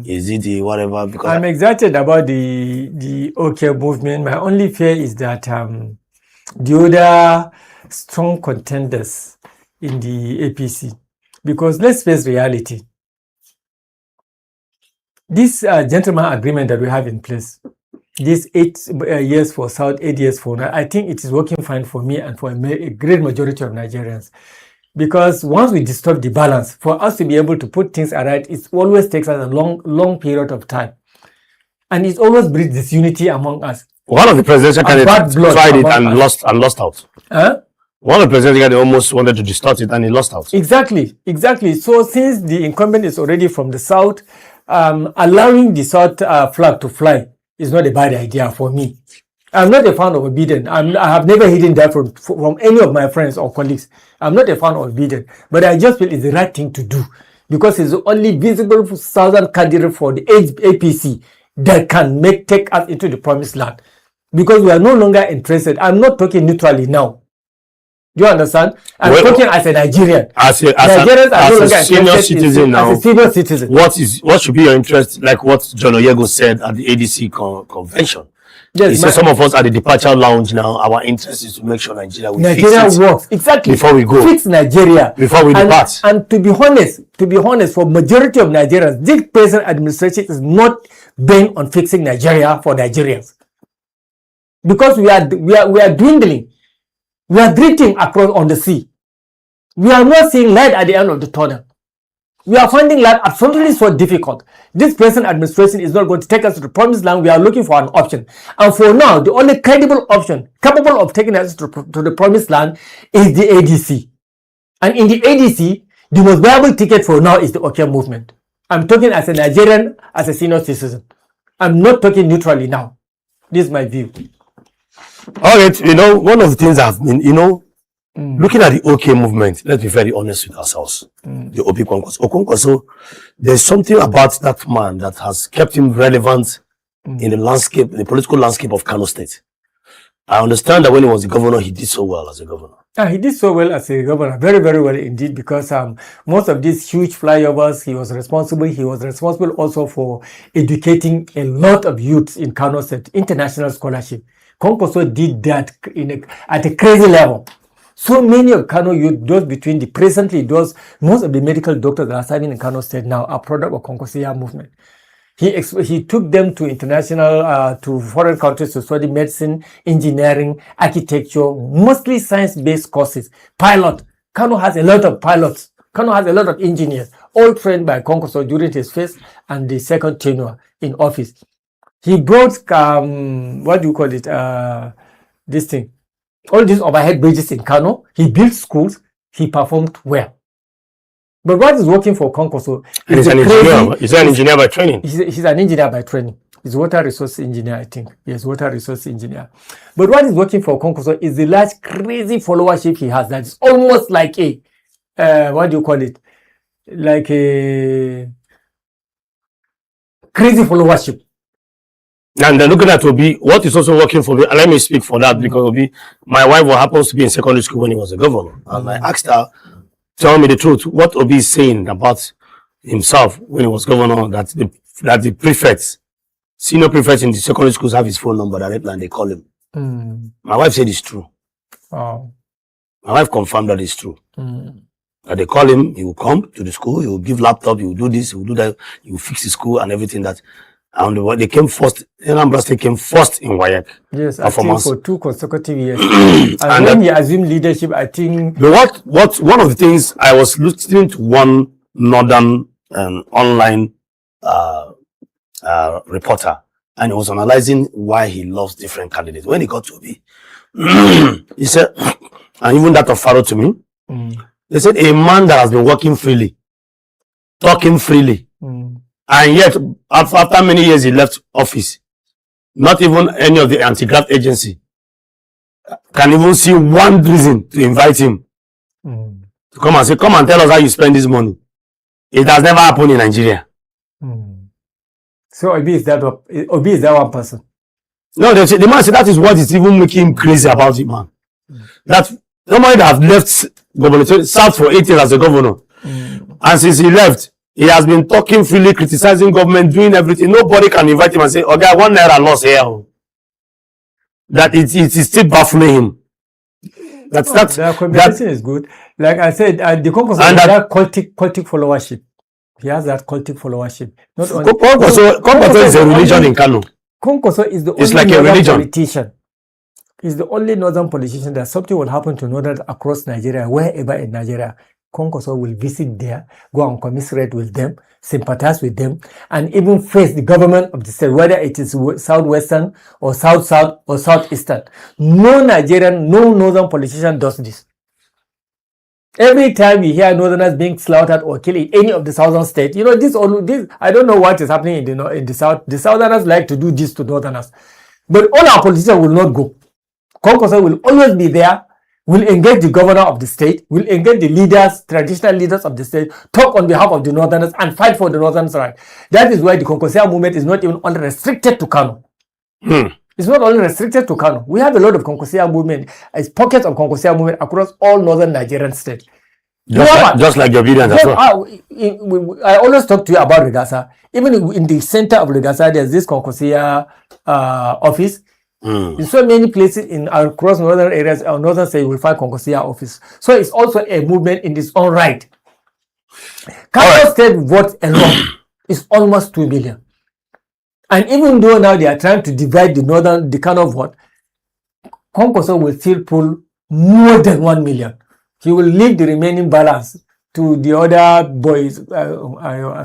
Is it the whatever? Because I'm excited about the OK movement. My only fear is that the other strong contenders in the APC, Because let's face reality. This gentleman agreement that we have in place, this 8 years for South, 8 years for North, I think it is working fine for me and for a great majority of Nigerians. Because once we disturb the balance, for us to be able to put things right, it always takes us a long period of time. And it always breeds disunity among us. One of the presidential candidates tried it and lost out. Huh? One of the presidential candidates almost wanted to distort it and he lost out. Exactly. So since the incumbent is already from the South, allowing the South flag to fly is not a bad idea for me. I'm not a fan of Biden. I have never hidden that from any of my friends or colleagues. I'm not a fan of Biden, but I just feel it's the right thing to do because he's the only visible Southern candidate for the APC that can take us into the promised land. Because we are no longer interested. I'm not talking neutrally now. Do you understand? I'm talking as a Nigerian. As a senior citizen now. As a senior citizen. What should be your interest? Like what John Oyego said at the ADC convention. Yes, he said some of us at the departure lounge now. Our interest is to make sure Nigeria fix it works exactly before we go. Fix Nigeria before we depart. And to be honest, for majority of Nigerians, this present administration is not bent on fixing Nigeria for Nigerians. Because we are dwindling. We are drifting across on the sea. We are not seeing light at the end of the tunnel. We are finding life absolutely so difficult. This present administration is not going to take us to the promised land. We are looking for an option. And for now, the only credible option capable of taking us to the promised land is the ADC. And in the ADC, the most viable ticket for now is the OK movement. I'm talking as a Nigerian, as a senior citizen. I'm not talking neutrally now. This is my view. All right, one of the things I've been, looking at the OK movement, let's be very honest with ourselves. The Obi Kwankwaso, there's something about that man that has kept him relevant in the landscape, in the political landscape of Kano State. I understand that when he was the governor, he did so well as a governor. He did so well as a governor, very, very well indeed, because most of these huge flyovers, he was responsible. He was responsible also for educating a lot of youths in Kano State, international scholarship. Kwankwaso did that at a crazy level. So many of Kano youth, most of the medical doctors that are serving in Kano State now are product of Kwankwaso movement. He took them to international, to foreign countries to study medicine, engineering, architecture, mostly science-based courses. Pilot. Kano has a lot of pilots. Kano has a lot of engineers, all trained by Kwankwaso during his first and the second tenure in office. He brought, all these overhead bridges in Kano. He built schools. He performed well. But what is working for Kwankwaso is an engineer. He's an engineer by training. He's an engineer by training. He's water resource engineer, I think. Yes, water resource engineer. But what is working for Kwankwaso is the large, crazy followership he has. That's almost like a, like a crazy followership. And then looking at Obi, what is also working for me, and let me speak for that, because Obi, my wife happens to be in secondary school when he was a governor. And I asked her, tell me the truth, what Obi is saying about himself when he was governor, that the prefects, senior prefects in the secondary schools have his phone number directly and they call him. My wife said it's true. Oh. My wife confirmed that it's true. That they call him, he will come to the school, he will give laptop, he will do this, he will do that, he will fix the school and everything that. And they came first, Anambra State came first in WAEC. Yes, I think for 2 consecutive years. And when he assumed leadership, I think... But one of the things, I was listening to one northern online reporter, and he was analyzing why he loves different candidates. When he got to Obi, he said, and even that of Pharaoh to me, they said a man that has been working freely, talking freely, and yet, after many years, he left office. Not even any of the anti-graft agency can even see one reason to invite him to come and say, come and tell us how you spend this money. It has never happened in Nigeria. So Obi is that one person? No, the man said that is what is even making him crazy about him, man. That somebody that has left governor, served for 8 years as a governor, and since he left, he has been talking freely, criticizing government, doing everything. Nobody can invite him and say, okay, 1 naira loss here. That it is still baffling him. Their combination is good. Like I said, the Konkoso has that cultic followership. He has that cultic followership. Not only Konkoso is a religion in Kano. Konkoso is the only like a religion. politician. He's the only northern politician that something will happen to northern across Nigeria, wherever in Nigeria. Konkoso will visit there, go and commiserate with them, sympathize with them, and even face the government of the state, whether it is southwestern or south or southeastern. No Nigerian, no northern politician does this. Every time you hear northerners being slaughtered or killed in any of the southern states, you know, this I don't know what is happening in the south. The southerners like to do this to northerners. But all our politicians will not go. Konkoso will always be there, will engage the governor of the state, will engage the leaders, traditional leaders of the state, talk on behalf of the northerners and fight for the northerners' right. That is why the Konkosia movement is not even only restricted to Kano. It's not only restricted to Kano. We have a lot of Konkosia movement, pockets of Konkosia movement across all northern Nigerian states. Just like your videos as well. I always talk to you about Regasa. Even in the center of Regasa, there's this Konkosia office. In so many places across northern areas, or northern state, you will find Konkosia office. So it's also a movement in its own right. Kano state vote alone is almost 2 million. And even though now they are trying to divide the Kano vote, Konkoso will still pull more than 1 million. He will leave the remaining balance to the other boys.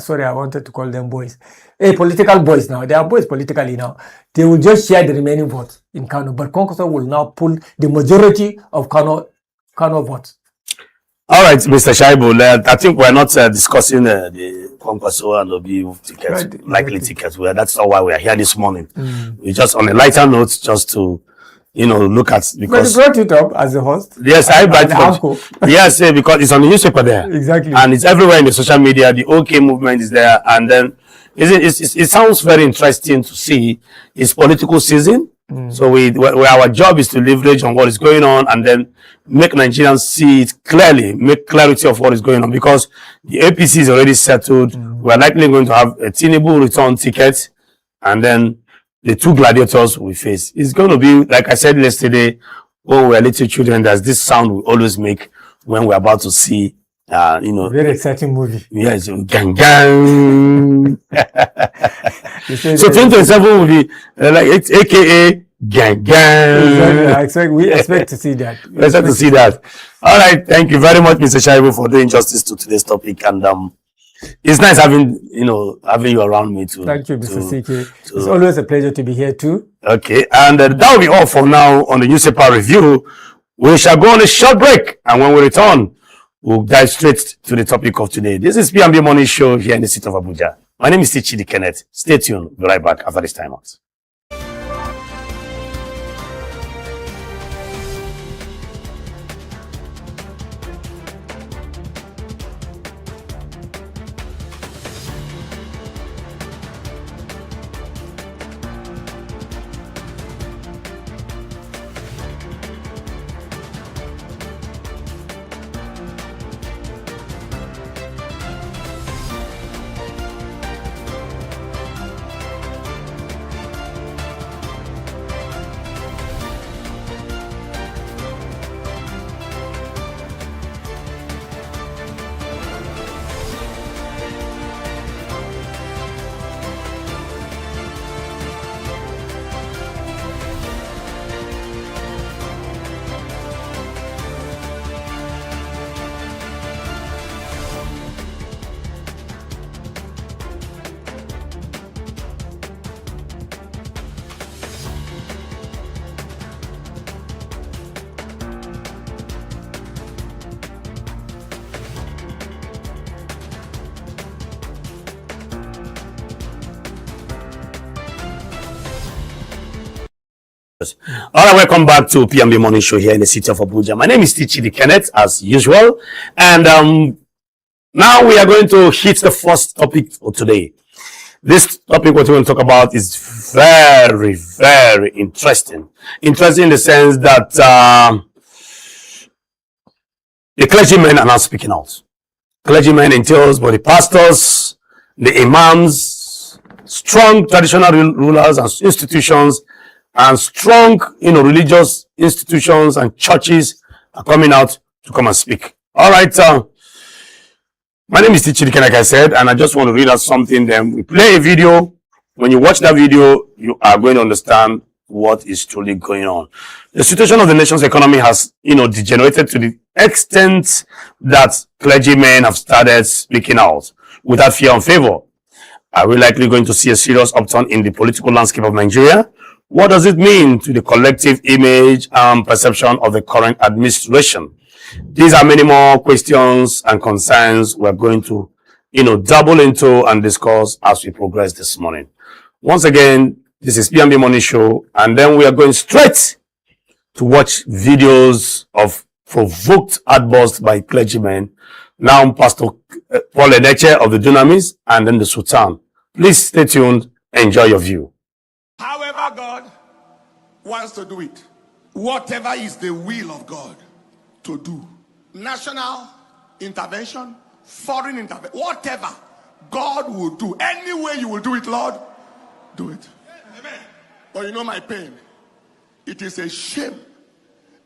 Sorry, I wanted to call them boys. Political boys now. They are boys politically now. They will just share the remaining votes in Kano. But Konkoso will now pull the majority of Kano votes. All right, Mr. Shaibu, I think we're not discussing the Konkoso and Obi tickets, likely tickets. That's not why we are here this morning. We're just on a lighter note, just to look at, because but you brought it up as a host. Yes, I brought it up. Yes, because it's on the newspaper there. Exactly. And it's everywhere in the social media. The OK movement is there. And then it sounds very interesting to see. It's political season. So our job is to leverage on what is going on and then make Nigerians see it clearly, make clarity of what is going on, because the APC is already settled. We're likely going to have a Tinubu return ticket, and then the two gladiators we face. It's going to be, like I said yesterday, when we were little children, there's this sound we always make when we're about to see, very exciting movie. Yes, gang gang. So 2027 will be like it's AKA gang gang. Exactly. We expect to see that. We expect to see that. All right, thank you very much, Mr. Shaibu, for doing justice to today's topic, and it's nice having you around me too. Thank you, Mr. CK. It's always a pleasure to be here too. Okay, and that will be all for now on the newspaper review. We shall go on a short break, and when we return, we'll dive straight to the topic of today. This is PMB Morning Show here in the city of Abuja. My name is Chidi Kenneth. Stay tuned. We'll be right back after this time out. All right, welcome back to PMB Morning Show here in the city of Abuja. My name is Chidi Kenneth, as usual, and now we are going to hit the first topic for today. This topic, what we're going to talk about, is very, very interesting. Interesting in the sense that the clergymen are now speaking out. Clergymen entails both the pastors, the imams, strong traditional rulers and institutions, and strong, religious institutions and churches are coming out to come and speak. All right. My name is Tichirike, like I said, and I just want to read out something. Then we play a video. When you watch that video, you are going to understand what is truly going on. The situation of the nation's economy has, degenerated to the extent that clergymen have started speaking out without fear and favor. Are we likely going to see a serious upturn in the political landscape of Nigeria? What does it mean to the collective image and perception of the current administration? These are many more questions and concerns we're going to, double into and discuss as we progress this morning. Once again, this is P&B Morning Show, and then we are going straight to watch videos of provoked outbursts by clergymen. Now, Pastor Paul Eneche of the Dunamis, and then the Sultan. Please stay tuned. Enjoy your view. However God wants to do it, whatever is the will of God to do, national intervention, foreign intervention, whatever God will do, any way you will do it, Lord, do it. Amen. But you know my pain. It is a shame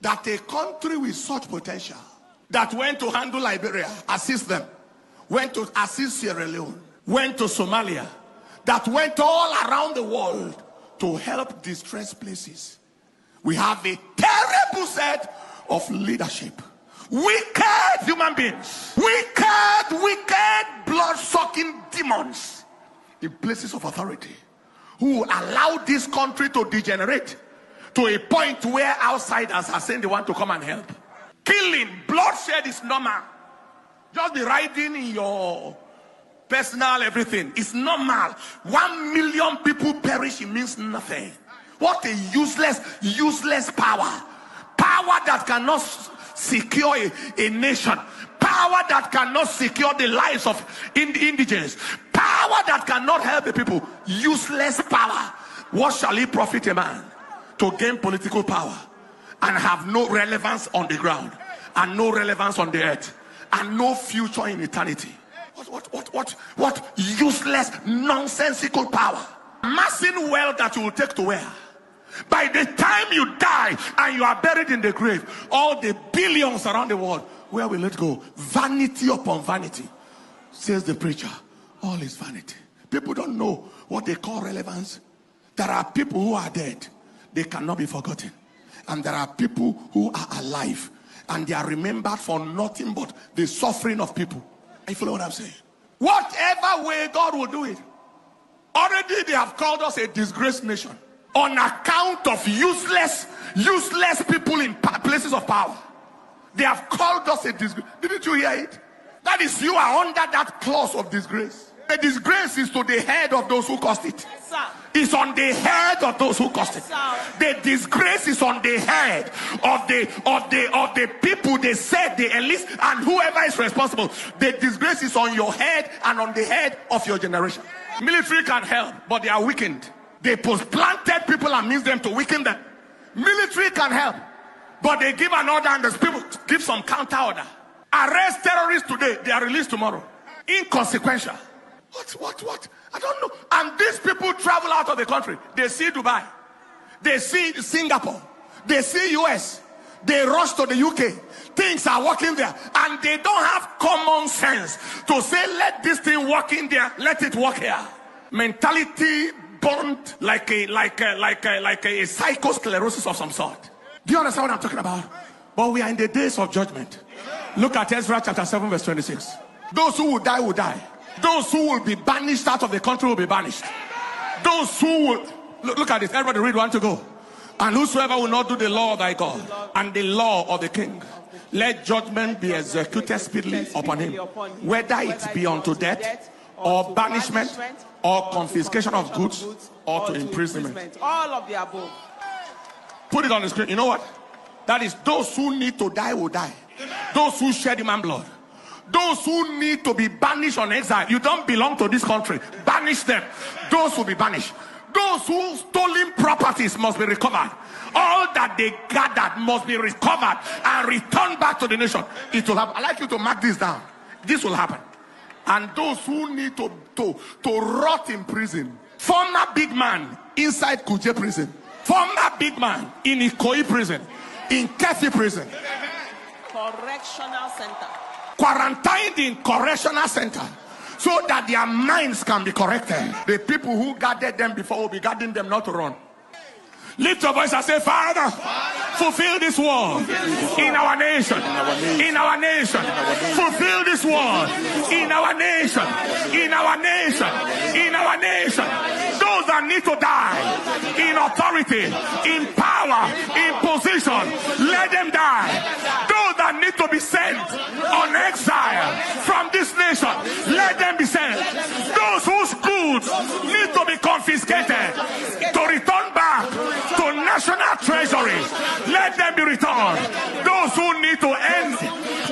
that a country with such potential, that went to handle Liberia, assist them, went to assist Sierra Leone, went to Somalia, that went all around the world to help distressed places. We have a terrible set of leadership. Wicked human beings. Wicked blood-sucking demons in places of authority who allow this country to degenerate to a point where outsiders are saying they want to come and help. Killing, bloodshed is normal. Just be riding in your personal everything. It's normal. 1 million people perish, it means nothing. What a useless power. Power that cannot secure a nation. Power that cannot secure the lives of indigents. Power that cannot help the people. Useless power. What shall it profit a man to gain political power and have no relevance on the ground and no relevance on the earth and no future in eternity? What useless, nonsensical power. Amassing wealth that you will take to where? By the time you die and you are buried in the grave, all the billions around the world, where will it go? Vanity upon vanity, says the preacher. All is vanity. People don't know what they call relevance. There are people who are dead, they cannot be forgotten. And there are people who are alive and they are remembered for nothing but the suffering of people. You follow what I'm saying? Whatever way God will do it. Already they have called us a disgraced nation on account of useless people in places of power. They have called us a disgrace. Didn't you hear it? That is, you are under that clause of disgrace. The disgrace is to the head of those who caused it. It's on the head of those who caused it. The disgrace is on the head of the people they said they enlist and whoever is responsible. The disgrace is on your head and on the head of your generation. Military can help, but they are weakened. They post-planted people and means them to weaken them. Military can help, but they give an order and the people give some counter order. Arrest terrorists today, they are released tomorrow. Inconsequential. What? I don't know. And these people travel out of the country. They see Dubai. They see Singapore. They see US. They rush to the UK. Things are working there. And they don't have common sense to say, let this thing work in there, let it work here. Mentality burnt like a psychosclerosis of some sort. Do you understand what I'm talking about? But we are in the days of judgment. Look at Ezra chapter 7 verse 26. Those who will die will die. Those who will be banished out of the country will be banished. Those who will... Look at this. Everybody read one to go. And whosoever will not do the law of thy God and the law of the king, let judgment be executed speedily upon him, whether it be unto death or banishment or confiscation of goods or to imprisonment. All of the above. Put it on the screen. You know what? That is, those who need to die will die. Those who shed human blood. Those who need to be banished on exile. You don't belong to this country. Banish them. Those will be banished. Those who stolen properties must be recovered. All that they gathered must be recovered and returned back to the nation. It will happen. I'd like you to mark this down. This will happen. And those who need to rot in prison. Former big man inside Kuje prison. Former big man in Ikoyi prison. In Kefi prison. correctional center. Quarantined in correctional center so that their minds can be corrected. The people who guarded them before will be guarding them not to run. Lift your voice and say, Father, fulfill this word in our nation. In our nation. Fulfill this word in our nation. In our nation. In our nation. Those that need to die in authority, in power, in position, let them die. Those that need to be sent on exile from this nation, let them be sent. Those whose goods need to be confiscated to return back to national treasury, let them be returned. Those who need to end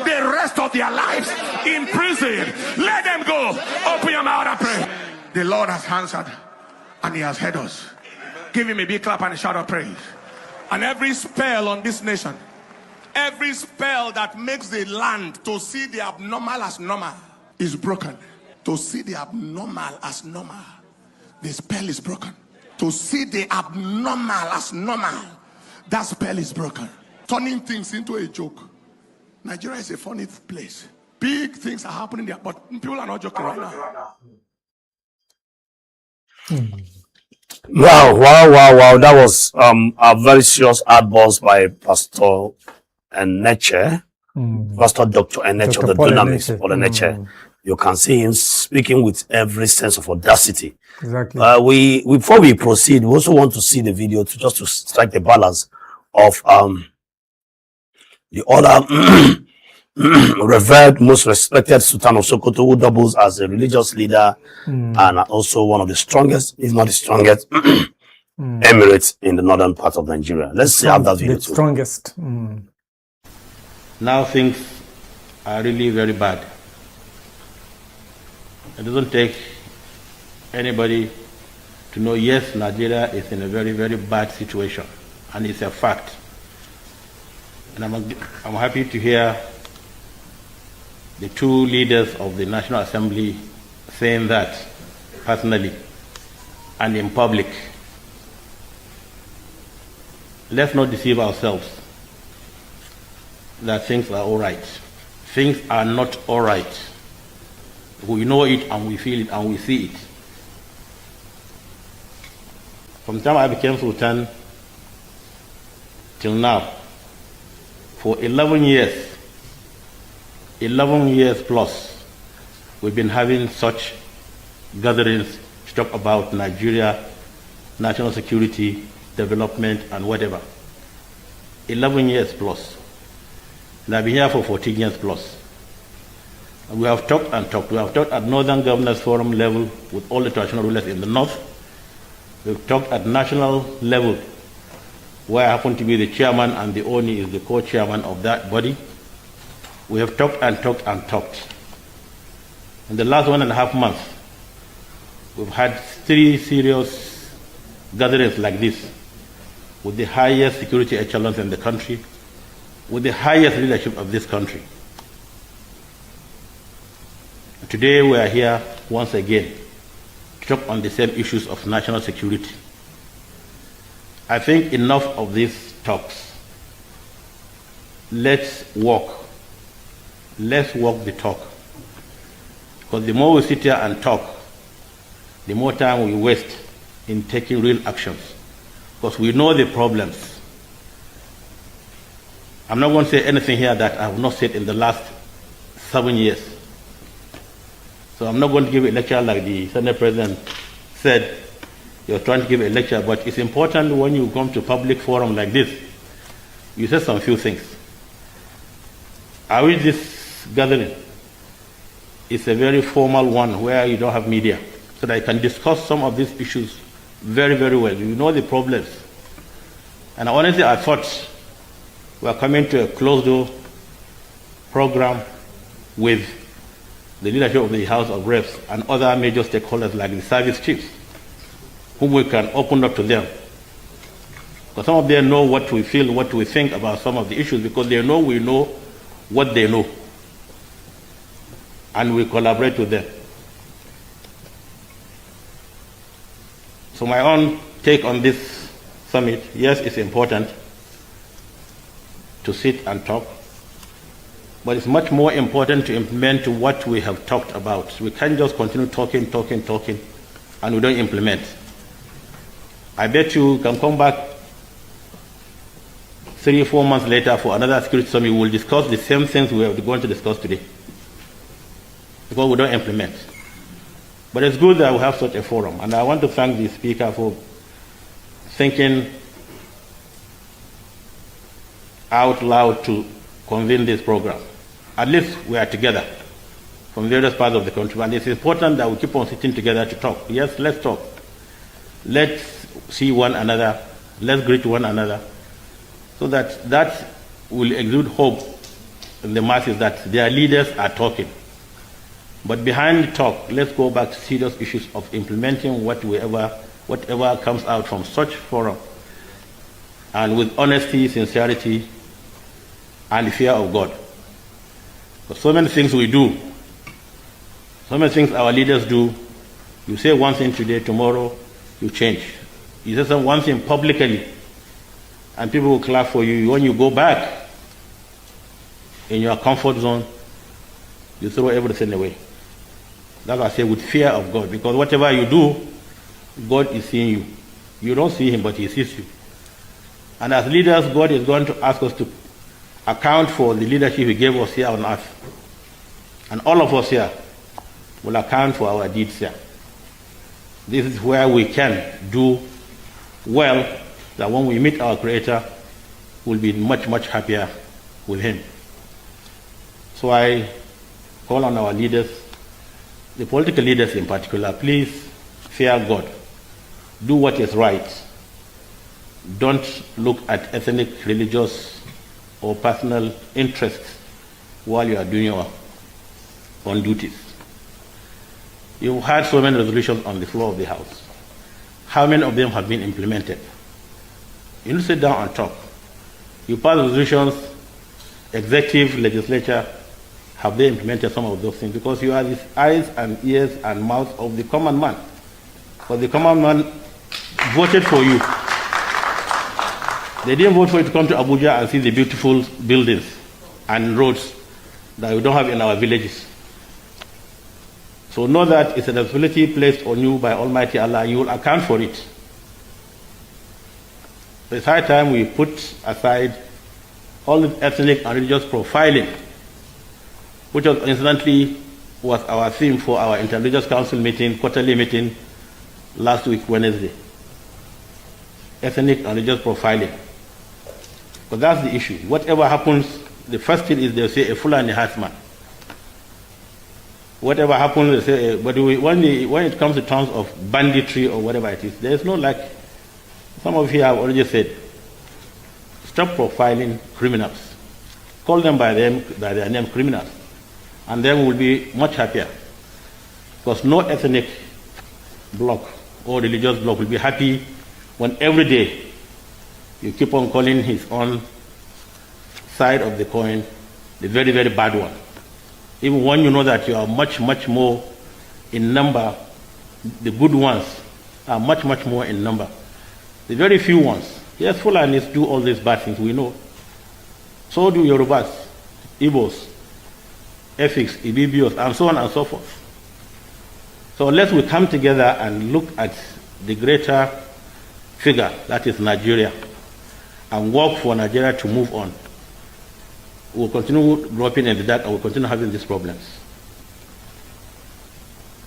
the rest of their lives in prison, let them go. Open your mouth and pray. The Lord has answered and he has heard us. Give him a big clap and a shout of praise. And every spell on this nation, every spell that makes the land to see the abnormal as normal is broken. To see the abnormal as normal, the spell is broken. To see the abnormal as normal, that spell is broken. Turning things into a joke. Nigeria is a funny place. Big things are happening there, but people are not joking right now. Wow. That was a very serious outburst by Pastor Eneche, Pastor Dr. Eneche of the Dunamis, or Eneche. You can see him speaking with every sense of audacity. Exactly. Before we proceed, we also want to see the video to strike the balance of the other revered, most respected Sultan of Sokoto, who doubles as a religious leader and also one of the strongest, if not the strongest, emirates in the northern part of Nigeria. Let's see how that video. The strongest. Now things are really very bad. It doesn't take anybody to know, yes, Nigeria is in a very, very bad situation, and it's a fact. And I'm happy to hear the two leaders of the National Assembly saying that personally and in public. Let's not deceive ourselves that things are all right. Things are not all right. We know it and we feel it and we see it. From the time I became Sultan till now, for 11 years plus, we've been having such gatherings to talk about Nigeria, national security, development, and whatever. 11 years plus. And I've been here for 14 years plus. And we have talked and talked. We have talked at Northern Governors Forum level with all the traditional rulers in the north. We've talked at national level, where I happen to be the chairman and the Oni is the co-chairman of that body. We have talked and talked and talked. In the last 1.5 months, we've had 3 serious gatherings like this with the highest security echelons in the country, with the highest leadership of this country. Today we are here once again to talk on the same issues of national security. I think enough of these talks. Let's walk the talk. Because the more we sit here and talk, the more time we waste in taking real actions. Because we know the problems. I'm not going to say anything here that I have not said in the last 7 years. So I'm not going to give a lecture like the Senate President said. You're trying to give a lecture, but it's important when you come to public forum like this, you say some few things. I wish this gathering is a very formal one where you don't have media, so that I can discuss some of these issues very, very well. You know the problems. And honestly, I thought we are coming to a closed-door program with the leadership of the House of Reps and other major stakeholders like the service chiefs, whom we can open up to them. Because some of them know what we feel, what we think about some of the issues, because they know we know what they know. And we collaborate with them. So my own take on this summit, yes, it's important to sit and talk, But it's much more important to implement what we have talked about. We can't just continue talking, and we don't implement. I bet you can come back 3 or 4 months later for another security summit. We will discuss the same things we are going to discuss today, because we don't implement. But it's good that we have such a forum, and I want to thank the speaker for thinking out loud to convene this program. At least we are together from various parts of the country, and it's important that we keep on sitting together to talk. Yes, let's talk. Let's see one another. Let's greet one another, so that will exude hope in the masses that their leaders are talking. But behind the talk, let's go back to serious issues of implementing whatever comes out from such forum, and with honesty, sincerity, and the fear of God. Because so many things we do, so many things our leaders do, you say one thing today, tomorrow you change. You say one thing publicly, and people will clap for you. When you go back in your comfort zone, you throw everything away. That's why I say with fear of God, because whatever you do, God is seeing you. You don't see him, but he sees you. And as leaders, God is going to ask us to account for the leadership he gave us here on earth. And all of us here will account for our deeds here. This is where we can do well, that when we meet our Creator, we'll be much, much happier with him. So I call on our leaders, the political leaders in particular, please fear God. Do what is right. Don't look at ethnic, religious, or personal interests while you are doing your own duties. You've had so many resolutions on the floor of the House. How many of them have been implemented? You need to sit down and talk. You pass resolutions, executive, legislature, have they implemented some of those things? Because you are the eyes and ears and mouth of the common man. But the common man voted for you. They didn't vote for you to come to Abuja and see the beautiful buildings and roads that we don't have in our villages. So know that it's a responsibility placed on you by Almighty Allah. You will account for it. It's high time we put aside all the ethnic and religious profiling, which was incidentally was our theme for our Interreligious Council meeting, quarterly meeting last week, Wednesday. Ethnic and religious profiling. But that's the issue. Whatever happens, the first thing is they'll say a Fulani herdsman. Whatever happens, they say, but when it comes to terms of banditry or whatever it is, there is no, like some of you have already said, stop profiling criminals. Call them by their name, criminals. And then we'll be much happier. Because no ethnic bloc or religious bloc will be happy when every day you keep on calling his own side of the coin the very, very bad one. Even when you know that you are much, much more in number, the good ones are much, much more in number. The very few ones, yes, Fulanis do all these bad things, we know. So do Yorubas, Igbos, Efiks, Ibibios, and so on and so forth. So unless we come together and look at the greater figure, that is Nigeria, and work for Nigeria to move on, we'll continue groping in the dark and we'll continue having these problems.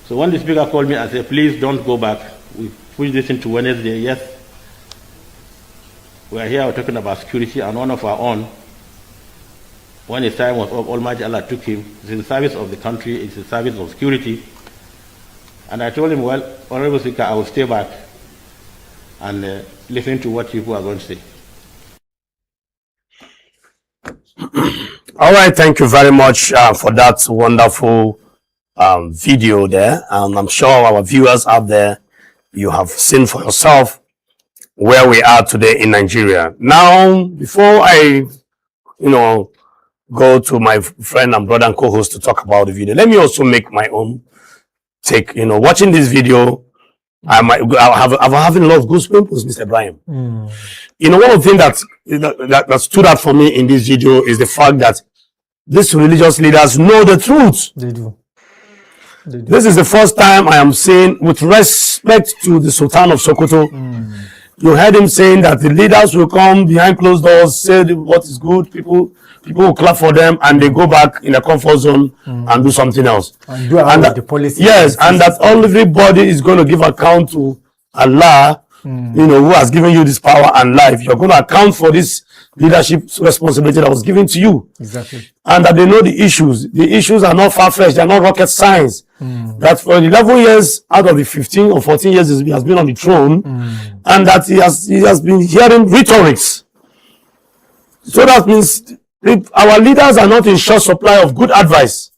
So when the speaker called me and said, please don't go back, we push this into Wednesday, yes. We are here, we're talking about security, and one of our own, when his time was up, Almighty Allah took him. It's in the service of the country, it's in the service of security. And I told him, well, Honorable Speaker, I will stay back and listen to what people are going to say. All right, thank you very much for that wonderful video there. And I'm sure our viewers out there, you have seen for yourself where we are today in Nigeria. Now, before I, go to my friend and brother and co-host to talk about the video, let me also make my own take. Watching this video, I'm having a lot of goosebumps, Mr. Ibrahim. One of the things that stood out for me in this video is the fact that these religious leaders know the truth. They do. They do. This is the first time I am saying, with respect to the Sultan of Sokoto, you heard him saying that the leaders will come behind closed doors, say what is good, people will clap for them, and they go back in a comfort zone and do something else. And do away with the policy. Yes, and that everybody is going to give account to Allah, you know, who has given you this power and life. You're going to account for this leadership responsibility that was given to you. Exactly. And that they know the issues. The issues are not far-fetched. They are not rocket science. That for 11 years out of the 15 or 14 years he has been on the throne, and that he has been hearing rhetorics. So that means our leaders are not in short supply of good advice.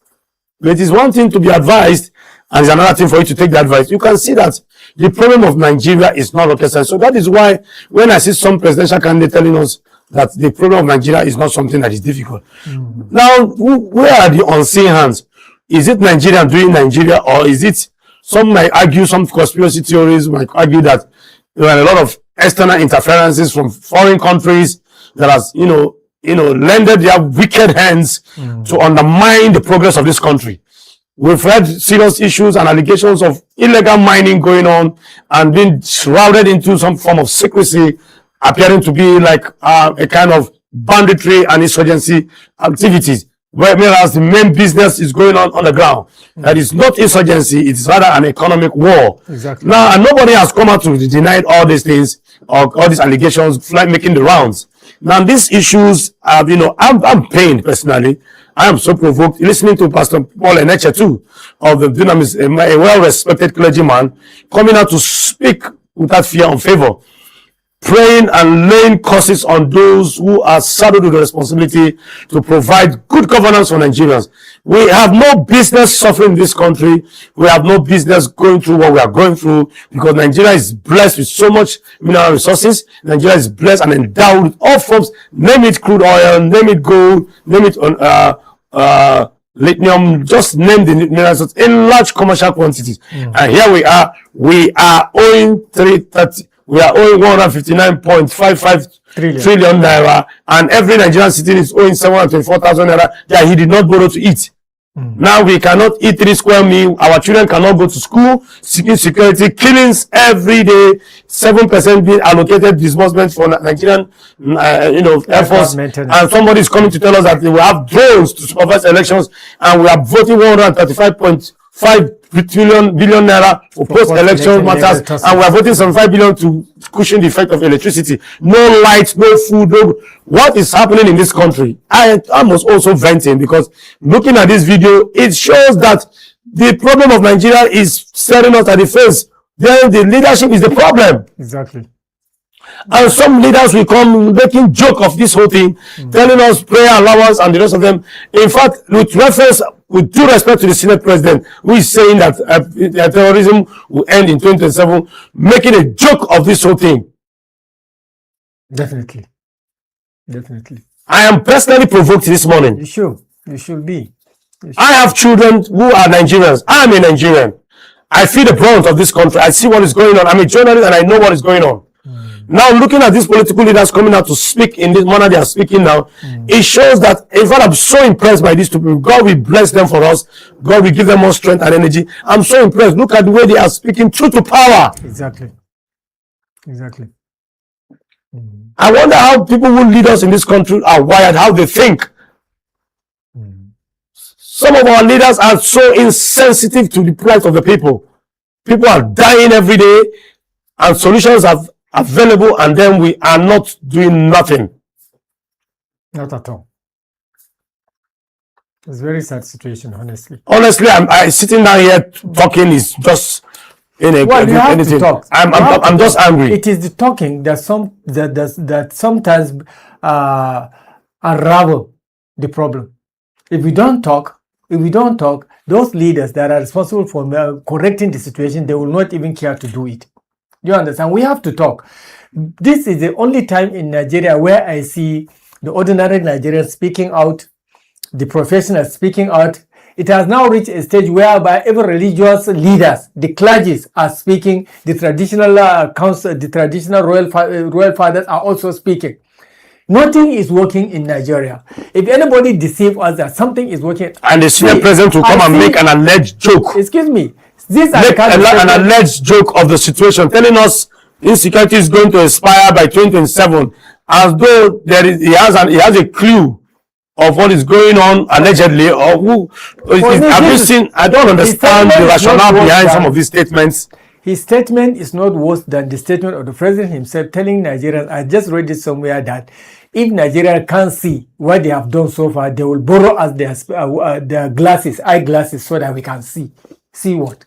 It is one thing to be advised, and it's another thing for you to take the advice. You can see that the problem of Nigeria is not rocket science. So that is why when I see some presidential candidate telling us that the problem of Nigeria is not something that is difficult. Now, where are the unseen hands? Is it Nigeria doing Nigeria, or is it, some might argue, some conspiracy theories might argue that there are a lot of external interferences from foreign countries that has, lended their wicked hands to undermine the progress of this country. We've had serious issues and allegations of illegal mining going on and being shrouded into some form of secrecy, appearing to be like a kind of banditry and insurgency activities, whereas the main business is going on the ground. That is not insurgency, it's rather an economic war. Exactly. Now, and nobody has come out to deny all these things, or all these allegations making the rounds. Now, these issues, I'm pained personally. I am so provoked listening to Pastor Paul Eneche too, of the Dunamis, a well-respected clergyman, coming out to speak without fear or favor, praying and laying curses on those who are saddled with the responsibility to provide good governance for Nigerians. We have no business suffering in this country. We have no business going through what we are going through, because Nigeria is blessed with so much mineral resources. Nigeria is blessed and endowed with all forms, name it crude oil, name it gold, name it lithium, just name the minerals in large commercial quantities. And here we are owing 159.55 trillion naira, and every Nigerian citizen is owing 724,000 naira that he did not borrow to eat. Now we cannot eat 3 square meal. Our children cannot go to school. Security killings every day. 7% being allocated disbursement for Nigerian, Air Force. And somebody is coming to tell us that they will have drones to supervise elections, and we are voting 135.5 billion naira for post-election matters, and we are voting 75 billion to cushion the effect of electricity. No light, no food, no. What is happening in this country? I was also venting, because looking at this video, it shows that the problem of Nigeria is staring us at the face. Then the leadership is the problem. Exactly. And some leaders will come making joke of this whole thing, telling us prayer allowance and the rest of them. In fact, with due respect to the Senate President, who is saying that terrorism will end in 2027, making a joke of this whole thing. Definitely. I am personally provoked this morning. You should be. I have children who are Nigerians. I am a Nigerian. I feel the brunt of this country. I see what is going on. I'm a journalist and I know what is going on. Now, looking at these political leaders coming out to speak in this manner they are speaking now, it shows that, in fact, I'm so impressed by these two people. God will bless them for us. God will give them more strength and energy. I'm so impressed. Look at the way they are speaking truth to power. Exactly. I wonder how people who lead us in this country are wired, how they think. Some of our leaders are so insensitive to the plight of the people. People are dying every day, and solutions are available, and then we are not doing nothing. Not at all. It's a very sad situation, honestly. Honestly, I'm sitting down here talking is just you have anything. To talk. I'm just angry. It is the talking that sometimes unravel the problem. If we don't talk, those leaders that are responsible for correcting the situation, they will not even care to do it. You understand? We have to talk. This is the only time in Nigeria where I see the ordinary Nigerians speaking out, the professionals speaking out. It has now reached a stage whereby even religious leaders, the clergies, are speaking. The traditional council, the traditional royal fathers are also speaking. Nothing is working in Nigeria. If anybody deceives us that something is working, And the senior president will come and make an alleged joke. Excuse me. This Make an alleged joke of the situation, telling us insecurity is going to expire by 2027, as though he has a clue of what is going on allegedly, or who. Have you seen? I don't understand the rationale behind some of these statements. His statement is not worse than the statement of the president himself telling Nigerians, I just read it somewhere, that if Nigeria can't see what they have done so far, they will borrow us their glasses, eyeglasses, so that we can see. See what?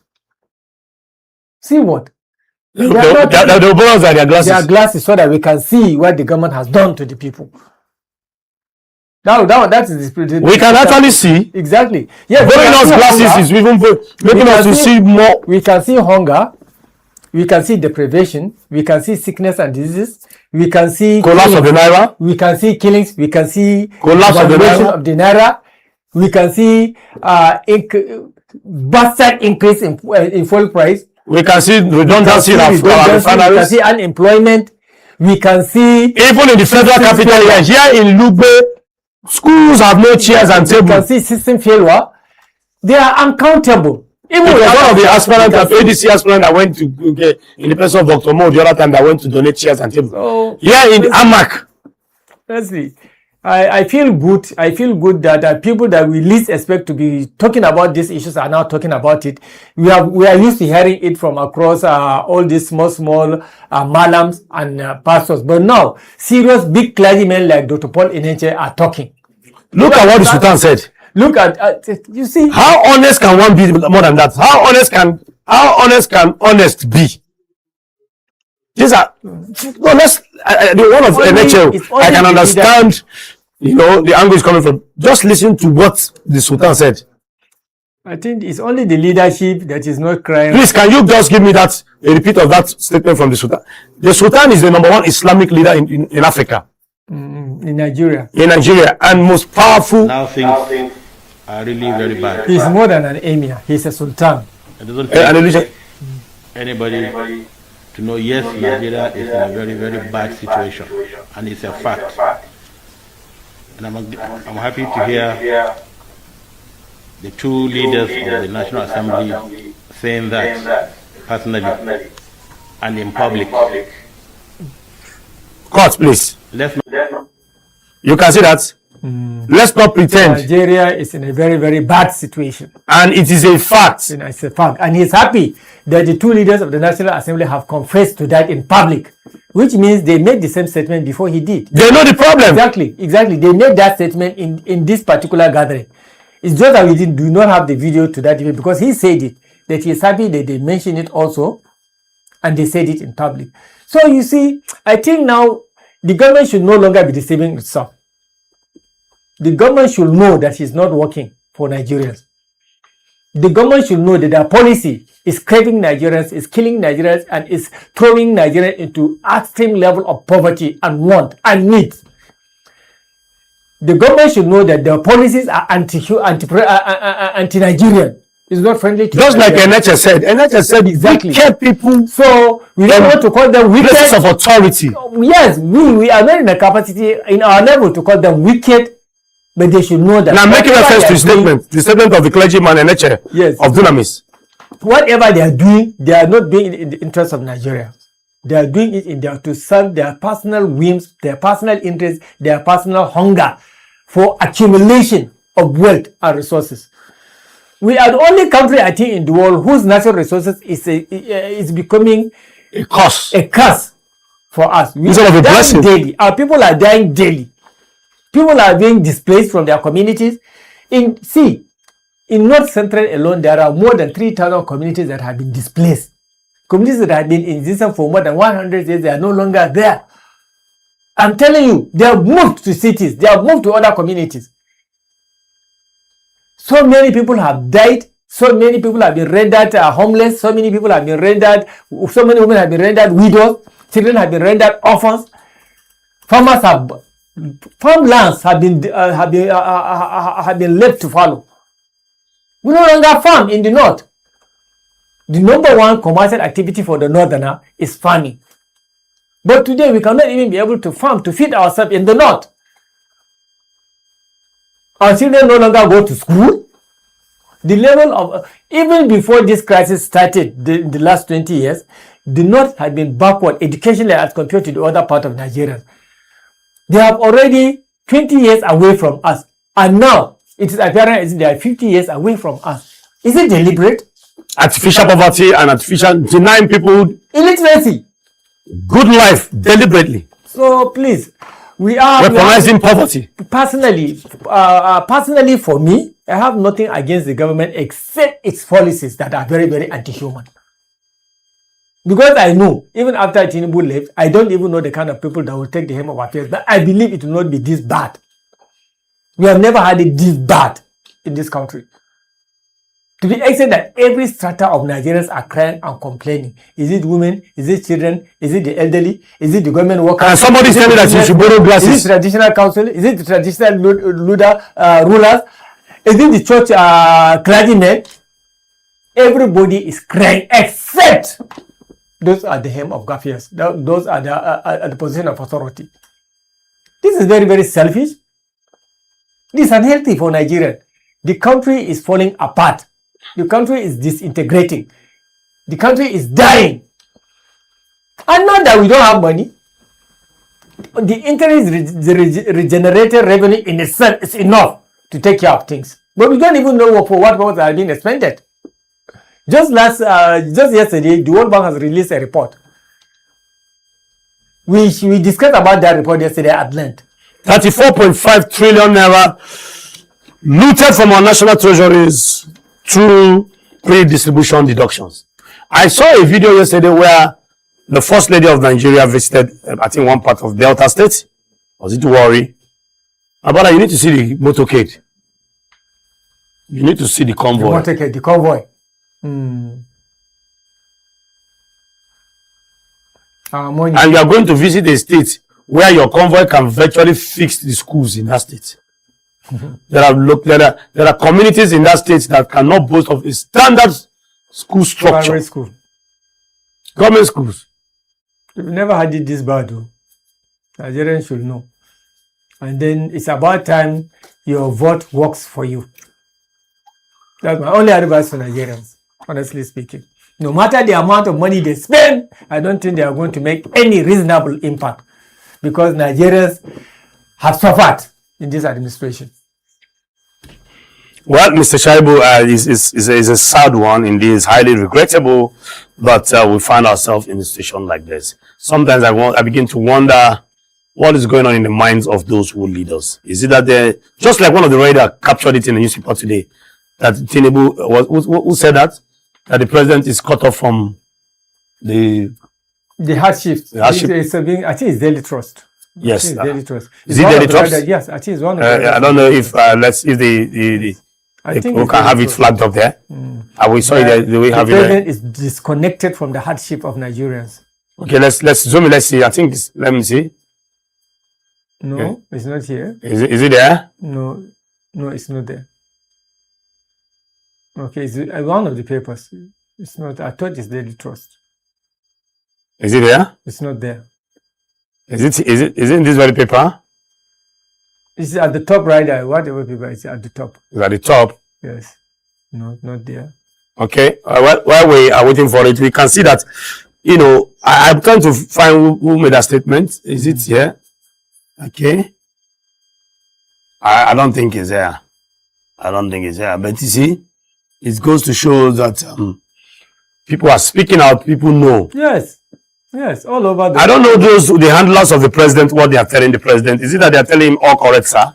See what? They will borrow us their glasses. Their glasses, so that we can see what the government has done to the people. That is the we can actually see. Exactly. Yes. Borrowing us glasses is even making us to see more. We can see hunger. We can see deprivation. We can see sickness and diseases. We can see collapse of the naira. We can see killings. We can see collapse of the naira. We can see bastard increase in fuel price. We can see redundancy in our refineries. We can see unemployment. We can see even in the federal capital here in Lugbe, schools have no chairs and tables. We can see system failure. They are uncountable. Even one of the aspirants, ADC aspirant that went to get in the person of Dr. Mo the other time that went to donate chairs and tables. So, in Amak. Honestly, I feel good. I feel good that people that we least expect to be talking about these issues are now talking about it. We are used to hearing it from across all these small malams and pastors, but now serious big clergymen like Dr. Paul Enenche are talking. Look at what the Sultan said. Look at you see. How honest can one be more than that? How honest can honest be? These are no. Let's the one of NHL. I can understand, the angle is coming from. Just listen to what the Sultan said. I think it's only the leadership that is not crying. Please, can you just give me a repeat of that statement from the Sultan? The Sultan is the #1 Islamic leader in Africa. In Nigeria. In Nigeria, and most powerful. Now things are really very bad. He's more than an emir. He's a sultan. It doesn't take anybody to know, yes, Nigeria is in a very, very bad situation, and it's a fact. And I'm happy to hear the two leaders of the National Assembly saying that personally and in public. Court, please. You can see that. Let's not pretend. Nigeria is in a very, very bad situation. And it is a fact. It's a fact. And he's happy that the two leaders of the National Assembly have confessed to that in public, which means they made the same statement before he did. They know the problem. Exactly. They made that statement in this particular gathering. It's just that we do not have the video to that event, because he said it, that he is happy that they mentioned it also, and they said it in public. So you see, I think now the government should no longer be deceiving itself. The government should know that it's not working for Nigerians. The government should know that their policy is craving Nigerians, is killing Nigerians, and is throwing Nigerians into extreme level of poverty and want and need. The government should know that their policies are anti-Nigerian. It's not friendly to just like NHS said. NHS said exactly. Wicked people. So we don't want to call them wicked. Places of authority. Yes, we are not in a capacity in our level to call them wicked. But they should know that. Now, I'm making reference to the statement of the clergyman and of Dunamis. Whatever they are doing, they are not doing it in the interest of Nigeria. They are doing it to serve their personal whims, their personal interests, their personal hunger for accumulation of wealth and resources. We are the only country, I think, in the world whose natural resources is becoming a curse for us. We Instead of a blessing. Daily. Our people are dying daily. People are being displaced from their communities. In North Central alone, there are more than 3,000 communities that have been displaced. Communities that have been in existence for more than 100 years, they are no longer there. I'm telling you, they have moved to cities. They have moved to other communities. So many people have died. So many people have been rendered homeless. So many people have been rendered. So many women have been rendered widows. Children have been rendered orphans. Farmlands have been left to follow. We no longer farm in the north. The #1 commercial activity for the northerner is farming. But today we cannot even be able to farm to feed ourselves in the north. Our children no longer go to school. The level of, even before this crisis started, the last 20 years, the north had been backward educationally as compared to the other part of Nigeria. They have already 20 years away from us. And now, it is apparent as they are 50 years away from us. Is it deliberate? Artificial poverty and artificial denying people Illiteracy. good life deliberately. So please, we are Weaponizing poverty. Personally, for me, I have nothing against the government except its policies that are very, very anti-human. Because I know, even after Tinubu left, I don't even know the kind of people that will take the helm of affairs. But I believe it will not be this bad. We have never had it this bad in this country. To the extent that every strata of Nigerians are crying and complaining. Is it women? Is it children? Is it the elderly? Is it the government workers? And somebody is telling that you should borrow glasses. Is it traditional council? Is it the traditional rulers? Is it the church clergymen? Everybody is crying except those are the hem of affairs. Those are the position of authority. This is very, very selfish. This is unhealthy for Nigeria. The country is falling apart. The country is disintegrating. The country is dying. And not that we don't have money. The interest regenerated revenue in itself is enough to take care of things. But we don't even know for what are being expended. Just yesterday, the World Bank has released a report. We discussed about that report yesterday at length. 34.5 trillion naira looted from our national treasuries through pre-distribution deductions. I saw a video yesterday where the First Lady of Nigeria visited, I think, one part of Delta State. Was it Warri? Abala, you need to see the motorcade. You need to see the convoy. The convoy. And you are going to visit a state where your convoy can virtually fix the schools in that state. There are communities in that state that cannot boast of a standard school structure. Primary school. Government schools. We've never had it this bad, though. Nigerians should know. And then it's about time your vote works for you. That's my only advice to Nigerians, honestly speaking. No matter the amount of money they spend, I don't think they are going to make any reasonable impact because Nigerians have suffered in this administration. Well, Mr. Shaibu, is a sad one indeed. It's highly regrettable that we find ourselves in a situation like this. Sometimes I begin to wonder what is going on in the minds of those who lead us. Is it that they, just like one of the radar captured it in the newspaper today, that Tinubu, who said that the president is cut off from the hardship. I think it's daily trust. Yes, daily trust. Is it daily trust? Yes, I think it's one of I don't know if we can have it flagged up there. We saw it. We have the president is disconnected from the hardship of Nigerians. Okay, let's zoom in. Let's see. I think let me see. No, okay. It's not here. Is it there? No, it's not there. Okay, it's one of the papers. It's not. I thought it's daily trust. Is it there? It's not there. Is it in this very paper? It's at the top right there. Whatever paper is at the top. It's at the top. Yes. No, not there. Okay. While we are waiting for it, we can see that, I'm trying to find who made that statement. Is it here? Okay. I don't think it's there. But you see, it goes to show that people are speaking out. People know. Yes, all over. I don't know the handlers of the president, what they are telling the president. Is it that they are telling him all correct, sir?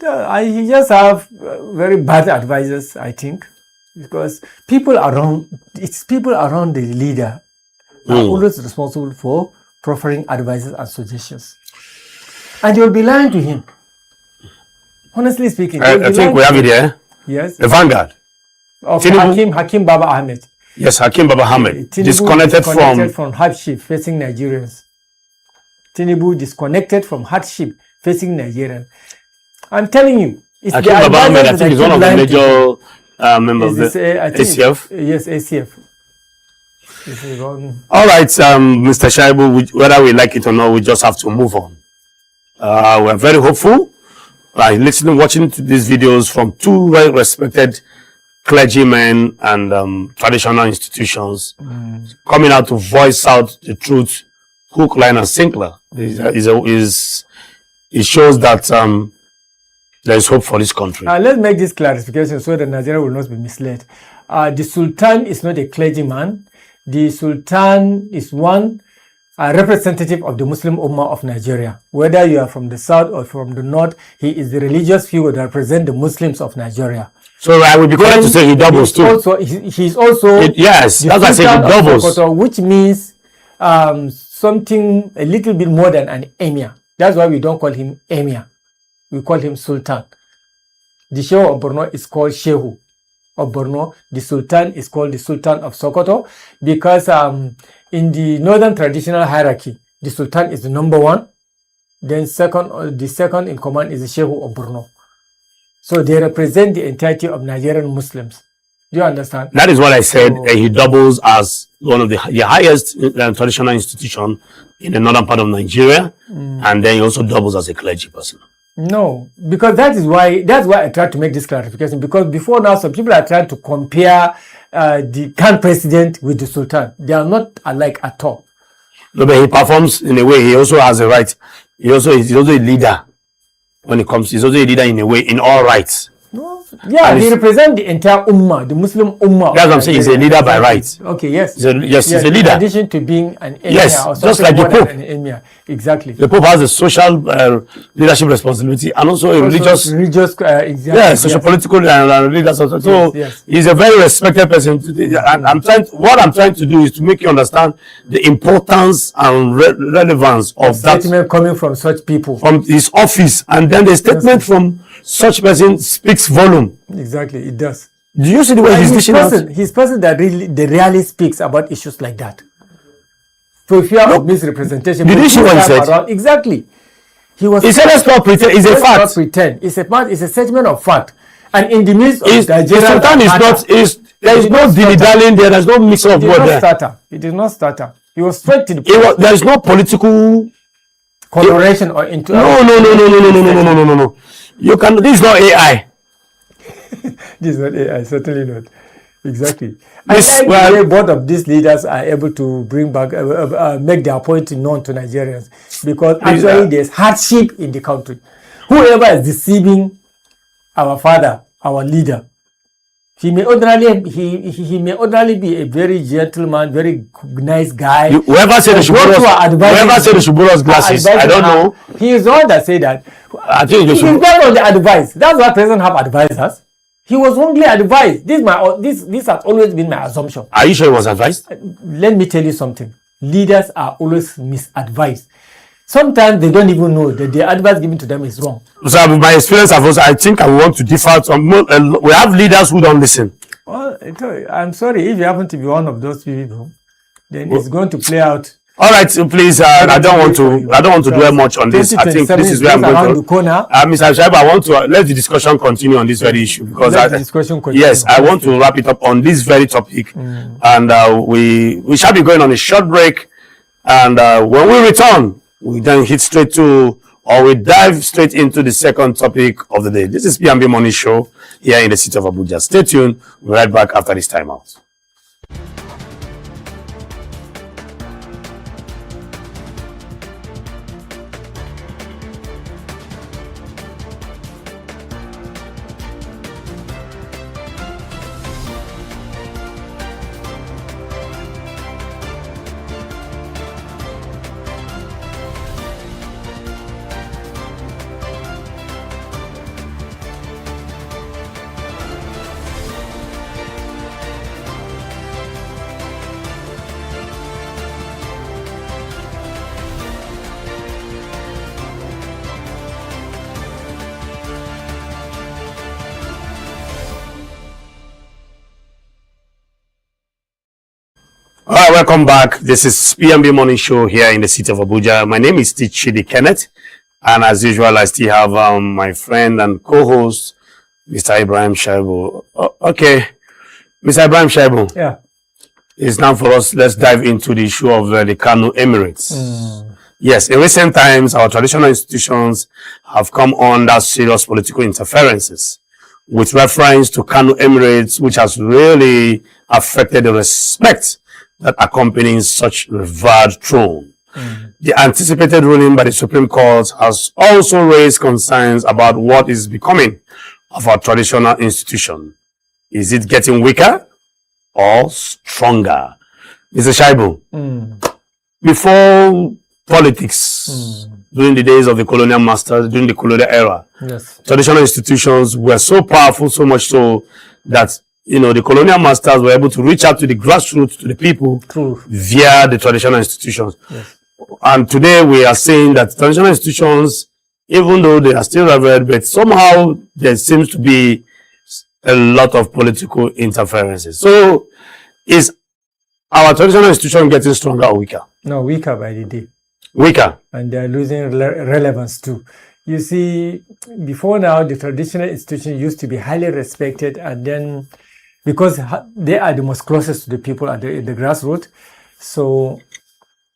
I just have very bad advisors, I think, because people around the leader are always responsible for proffering advices and suggestions, and they will be lying to him. Honestly speaking, I think we have it here. Yes, the Vanguard of Hakim Baba Ahmed. Yes, Hakim Baba Ahmed disconnected from hardship facing Nigerians. Tinubu disconnected from hardship facing Nigerians. I'm telling you, it's Hakim Baba Ahmed, I think, is one of the major members of the ACF. Yes, ACF. All right, Mr. Shaibu, whether we like it or not, we just have to move on. We're very hopeful. Watching to these videos from two very respected clergymen and traditional institutions coming out to voice out the truth, hook, line, and sinker. It shows that there is hope for this country. Let's make this clarification so that Nigeria will not be misled. The Sultan is not a clergyman. The Sultan is one representative of the Muslim Ummah of Nigeria. Whether you are from the south or from the north, he is the religious figure that represents the Muslims of Nigeria. So I would be correct to say he doubles too. He's also yes, that's why I say he doubles. Sokoto, which means something a little bit more than an emir. That's why we don't call him emir. We call him Sultan. The Shehu of Borno is called Shehu of Borno. The Sultan is called the Sultan of Sokoto because in the northern traditional hierarchy, the Sultan is the number one. Then the second in command is the Shehu of Borno. So they represent the entirety of Nigerian Muslims. Do you understand? That is what I said. He doubles as one of the highest traditional institution in the northern part of Nigeria, and then he also doubles as a clergy person. No, because that's why I tried to make this clarification, because before now some people are trying to compare the current president with the Sultan. They are not alike at all. No, but he performs in a way. He also has a right. He's also a leader when it comes. He's also a leader in a way, in all rights. No. Yeah, he represents the entire Ummah, the Muslim Ummah. That's what I'm saying. He's a leader by right. Okay, yes. He's a leader. In addition to being an emir, yes, or just like the Pope. An emir. Exactly. The Pope has a social leadership responsibility and also a religious, exactly. Yeah, social political and religious. So he's a very respected person. What I'm trying to do is to make you understand the importance and relevance of that statement coming from such people, from his office, and then the statement from such person speaks volume. Exactly, it does. Do you see the way he's dishing out? He's person that rarely speaks about issues like that. For fear of misrepresentation. Did you see what he said? Exactly. He said let's not pretend. It's a fact. Not pretend. It's a statement of fact. And in the midst of the Sultan is not. There is no dilly-dallying there. There's no mix of word there. It is not stutter. He was straight to the point. There is no political coloration or into. No. You can. This is not AI. This is not AI. Certainly not. Exactly. I like both of these leaders are able to bring back, make their point known to Nigerians, because actually there's hardship in the country. Whoever is deceiving our father, our leader, he may ordinarily be a very gentleman, very nice guy. Whoever said they should borrow us glasses, I don't know. He is the one that said that. I think he's based on the advice. That's why president have advisors. He was wrongly advised. This has always been my assumption. Are you sure he was advised? Let me tell you something. Leaders are always misadvised. Sometimes they don't even know that the advice given to them is wrong. So my experience, I think I want to differ. We have leaders who don't listen. Well, I'm sorry if you happen to be one of those people, then it's going to play out. All right, so please. I don't want to dwell much on this. I think this is where I'm going to. Mr. Shaibu, I want to let the discussion continue on this very issue, because yes, I want to wrap it up on this very topic, and we shall be going on a short break, and when we return, we then we dive straight into the second topic of the day. This is P&B Morning Show here in the city of Abuja. Stay tuned. We'll be right back after this time out. All right, welcome back. This is P&B Morning Show here in the city of Abuja. My name is Chidi Kenneth, and as usual, I still have my friend and co-host, Mr. Ibrahim Shaibu. Okay, Mr. Ibrahim Shaibu. Yeah. it's time for us. Let's dive into the issue of the Kano Emirates. Yes, in recent times, our traditional institutions have come under serious political interferences with reference to Kano Emirates, which has really affected the respect that accompanies such revered throne. The anticipated ruling by the Supreme Court has also raised concerns about what is becoming of our traditional institution. Is it getting weaker or stronger? Mr. Shaibu, before politics, during the days of the colonial masters, during the colonial era, Yes. traditional institutions were so powerful, so much so that the colonial masters were able to reach out to the grassroots, to the people, True. via the traditional institutions. Yes. And today we are saying that traditional institutions, even though they are still revered, but somehow there seems to be a lot of political interferences. So is our traditional institution getting stronger or weaker? No, weaker by the day. Weaker. And they are losing relevance too. You see, before now, the traditional institution used to be highly respected, and then because they are the most closest to the people at the grassroots, so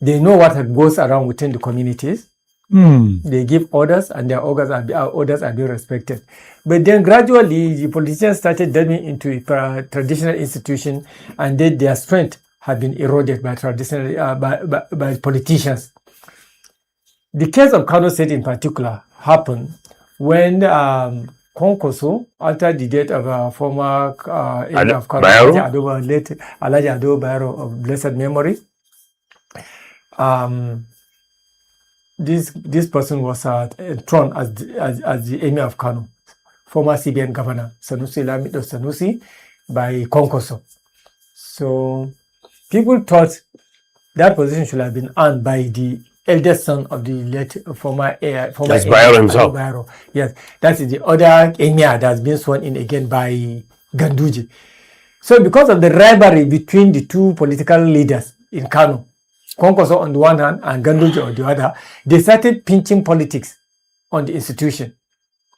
they know what goes around within the communities. They give orders, and their orders are being respected. But then gradually, the politicians started delving into traditional institution, and then their strength have been eroded by traditional by politicians. The case of Kano State in particular happened when Konkoso, after the death of our former emir of Kano, late Alhaji Ado Bayero of blessed memory, this person was enthroned as the emir of Kano, former CBN governor Sanusi Lamido Sanusi, by Konkoso. So people thought that position should have been earned by the eldest son of the late former That's Bayero himself. Bayero. Yes, that is the other emir that has been sworn in again by Ganduje. So because of the rivalry between the two political leaders in Kano, Konkoso on the one hand and Ganduje on the other, they started pinching politics on the institution.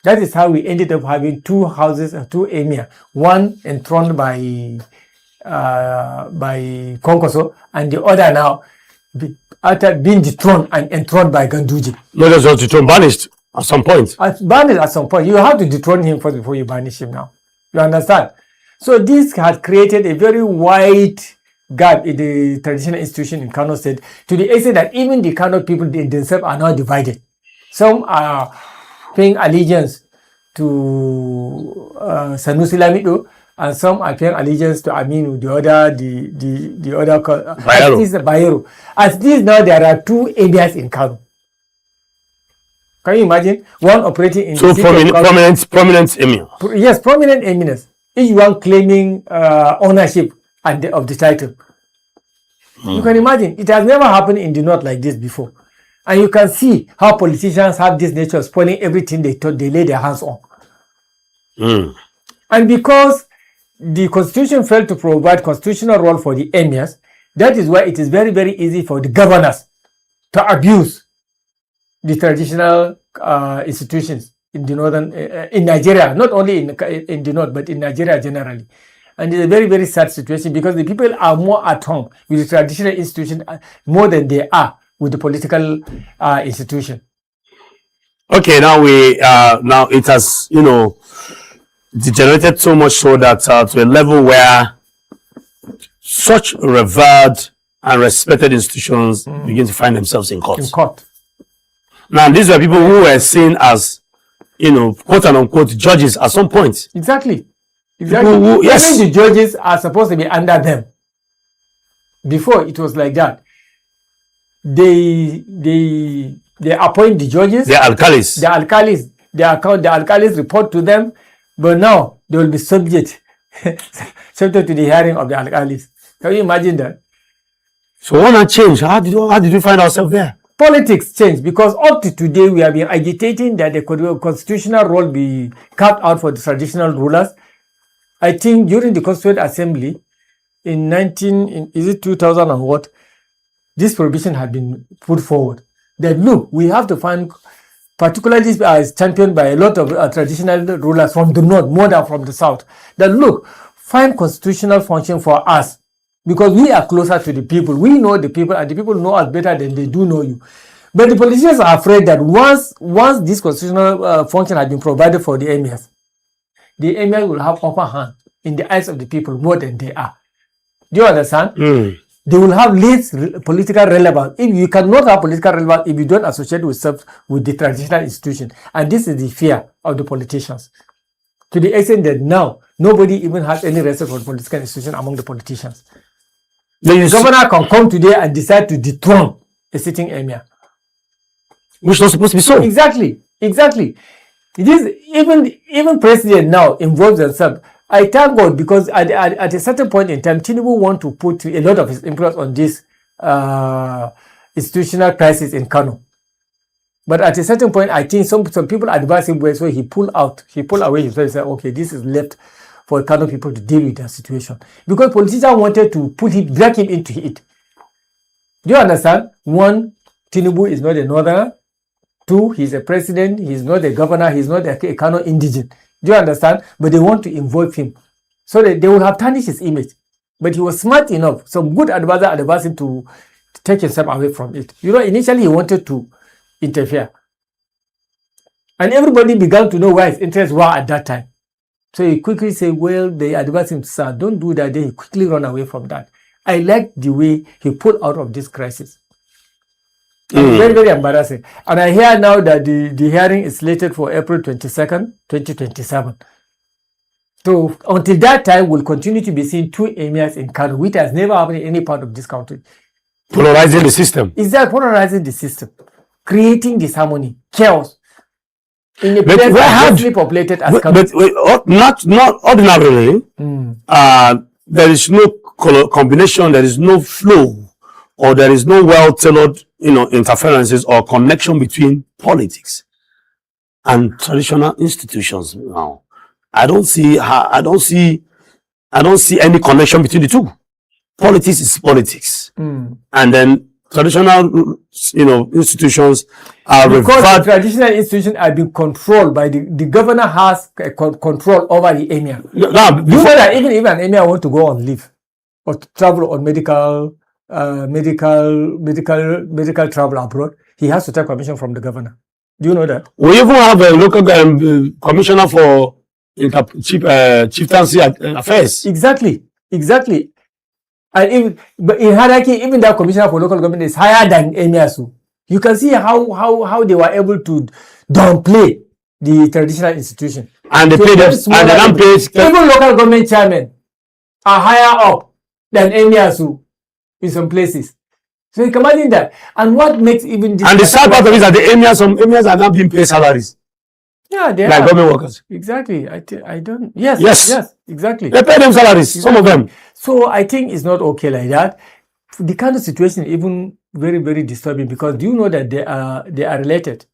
That is how we ended up having two houses, two emir, one enthroned by Konkoso, and the other now after being dethroned and enthroned by Ganduje. Not just dethroned, banished at some point. Banished at some point. You have to dethrone him first before you banish him now. You understand? So this has created a very wide gap in the traditional institution in Kano State, to the extent that even the Kano people themselves are now divided. Some are paying allegiance to Sanusi Lamido, and some are paying allegiance to Aminu, the other Bayero. As this now, there are two areas in Kano. Can you imagine? One operating in so prominent emir. Yes, prominent eminence. Each one claiming ownership of the title. You can imagine. It has never happened in the north like this before. And you can see how politicians have this nature of spoiling everything they thought they lay their hands on. And because the constitution failed to provide constitutional role for the emirs, that is why it is very, very easy for the governors to abuse the traditional institutions in the northern, in Nigeria, not only in the north, but in Nigeria generally. And it's a very, very sad situation because the people are more at home with the traditional institution more than they are with the political institution. Okay, now now it has, degenerated so much so that to a level where such revered and respected institutions begin to find themselves in court. In court. Now, these were people who were seen as, quote and unquote, judges at some point. Exactly. Yes. Even the judges are supposed to be under them. Before it was like that. They appoint the judges. The alcalis. The alcalis report to them, but now they will be subject to the hearing of the alcalis. Can you imagine that? So what has changed? How did we find ourselves there? Politics changed because up to today we have been agitating that the constitutional role be carved out for the traditional rulers. I think during the Constituent Assembly in 2000 and what, this provision had been put forward. That look, we have to find, particularly as championed by a lot of traditional rulers from the north, more than from the south, that look, find constitutional function for us because we are closer to the people. We know the people, and the people know us better than they do know you. But the politicians are afraid that once this constitutional function has been provided for the emirs will have upper hand in the eyes of the people more than they are. Do you understand? They will have less political relevance. If you cannot have political relevance if you don't associate with the traditional institution, and this is the fear of the politicians, to the extent that now nobody even has any respect for the political institution among the politicians. The governor can come today and decide to dethrone a sitting emir, which is not supposed to be so. Exactly. It is even president now involves themselves. I thank God, because at a certain point in time, Tinubu want to put a lot of his influence on this institutional crisis in Kano. But at a certain point, I think some people advise him, so he pull away himself and said, okay, this is left for Kano people to deal with their situation. Because politicians wanted to drag him into it. Do you understand? One, Tinubu is not a northerner. Two, he's a president, he's not a governor, he's not a Kano indigene. Do you understand? But they want to involve him so that they will have tarnished his image. But he was smart enough. Some good advisor advised him to take himself away from it. Initially he wanted to interfere. And everybody began to know where his interests were at that time. So he quickly said, well, they advised him, sir, don't do that. Then he quickly run away from that. I like the way he pulled out of this crisis. Very, very embarrassing. And I hear now that the hearing is slated for April 22nd, 2027. So until that time, we'll continue to be seeing two emirs in Kano, which has never happened in any part of this country. Polarizing the system. Exactly, polarizing the system, creating disharmony, chaos. In a But place where densely populated as Kano. But not ordinarily. There is no combination, there is no flow, or there is no well-tailored, interferences or connection between politics and traditional institutions. Now, I don't see any connection between the two. Politics is politics, and then traditional, institutions are because the traditional institutions are being controlled by the governor has control over the emir. Now, You know that even if an emir want to go on leave or to travel on medical travel abroad, he has to take permission from the governor. Do you know that? We even have a local commissioner for chieftaincy affairs. Exactly. And but in hierarchy, even that commissioner for local government is higher than emirs. You can see how they were able to downplay the traditional institution. And they pay them, and they don't pay. Even local government chairmen are higher up than emirs in some places. So you can imagine that. And what makes even this... And the sad part of it is that some emirs are not being paid salaries. Yeah, they like are. government workers. Exactly. I don't... Yes, exactly. They pay them salaries, some of them. So I think it's not okay like that. The kind of situation is even very, very disturbing, because do you know that they are related?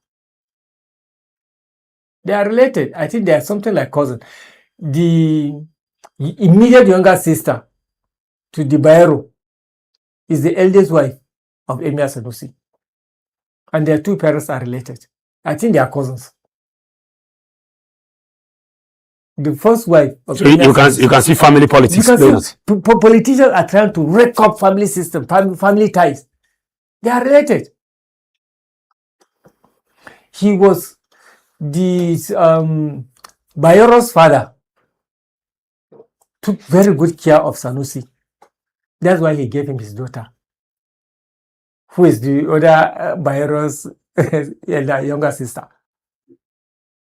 They are related. I think they are something like cousin. The immediate younger sister to the Bayero is the eldest wife of Emir Sanusi. And their two parents are related. I think they are cousins. The first wife of So you can see family politics. Politicians are trying to wreck up family system, family ties. They are related. He was the Bayero's father. Took very good care of Sanusi. That's why he gave him his daughter, who is the other Bayero's younger sister.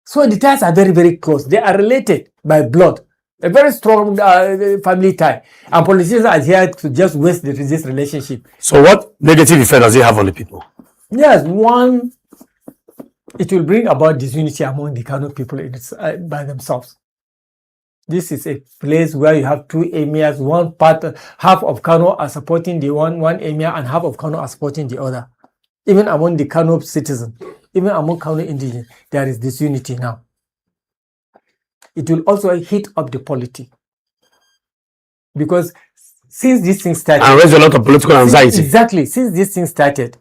So the ties are very, very close. They are related by blood. A very strong family tie. And politicians are here to just waste this relationship. So what negative effect does it have on the people? Yes, one, it will bring about disunity among the Kano people by themselves. This is a place where you have two emirs, half of Kano are supporting the one emir and half of Kano are supporting the other. Even among the Kano citizens, even among Kano indigenes, there is disunity now. It will also heat up the polity. Because since this thing started... And raise a lot of political anxiety. Exactly. Since this thing started,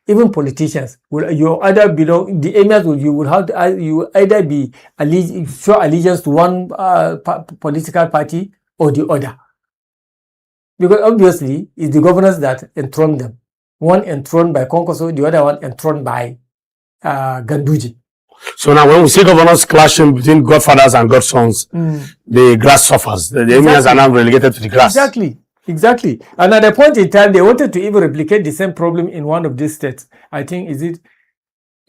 even politicians you either belong, the emirs you will either be show allegiance to one political party or the other. Because obviously, it's the governors that enthrone them. One enthroned by Konkoso, the other one enthroned by Ganduji. So now when we see governors clashing between godfathers and godsons, the grass suffers. The emirs are now relegated to the grass. Exactly. And at a point in time, they wanted to even replicate the same problem in one of these states. I think, is it?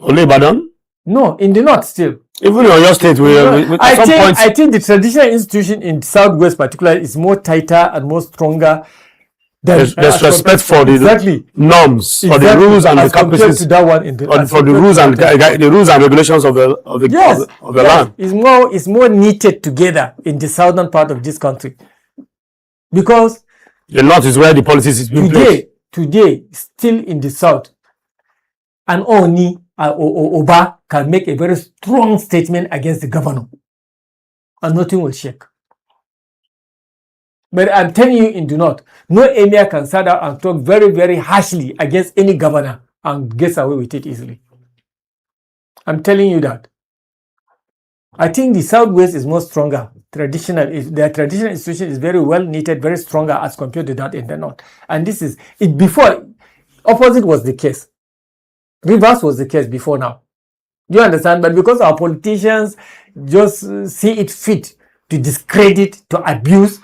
Only Ibadan? No, in the north still. Even in your state, I think the traditional institution in Southwest particularly is more tighter and more stronger. There's respect for the norms, for the rules and the caprices, to that one in the, for the rules and the rules and regulations of the land. It's more knitted together in the southern part of this country, because the north is where the policies is being played. Today, still in the south, an Oni or Oba can make a very strong statement against the governor, and nothing will shake. But I'm telling you, in the north, no emir can stand out and talk very, very harshly against any governor and get away with it easily. I'm telling you that. I think the southwest is more stronger. Their traditional institution is very well knitted, very stronger as compared to that in the north. And this is it. Before, opposite was the case. Reverse was the case before now. Do you understand? But because our politicians just see it fit to discredit, to abuse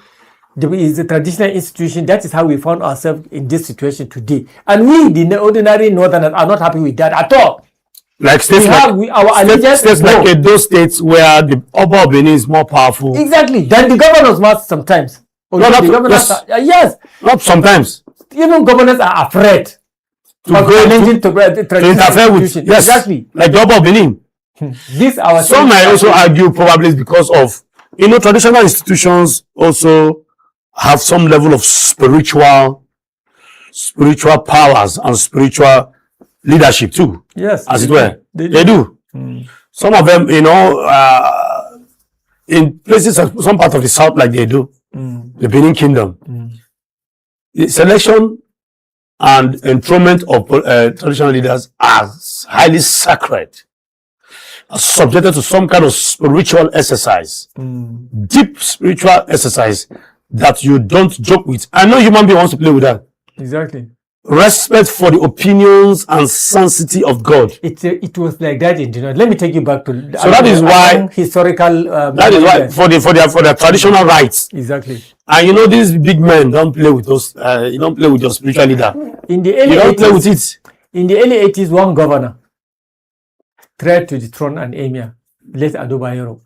the traditional institution, that is how we found ourselves in this situation today. And we, the ordinary northerners, are not happy with that at all. Like states like those states where the Oba of Benin is more powerful. Exactly. Than the governors must sometimes. Yes. Not sometimes. Even governors are afraid to interfere with. Yes. Exactly. Like the Oba of Benin. Some might also argue probably because of, traditional institutions also have some level of spiritual powers and spiritual leadership too. Yes, as it were. They do. Some of them, in places, some part of the south, like they do, the Benin Kingdom, the selection and enthronement of traditional leaders are highly sacred, subjected to some kind of spiritual exercise, deep spiritual exercise that you don't joke with. I know human being wants to play with that. Exactly. Respect for the opinions and sanctity of God. It was like that in the north. Let me take you back to. So that is why historical. That is why for their traditional rights. Exactly. And these big men don't play with those. You don't play with your spiritual leader. In the early you don't play with it. In the early 80s, one governor tried to dethrone an emir, late Ado Bayero.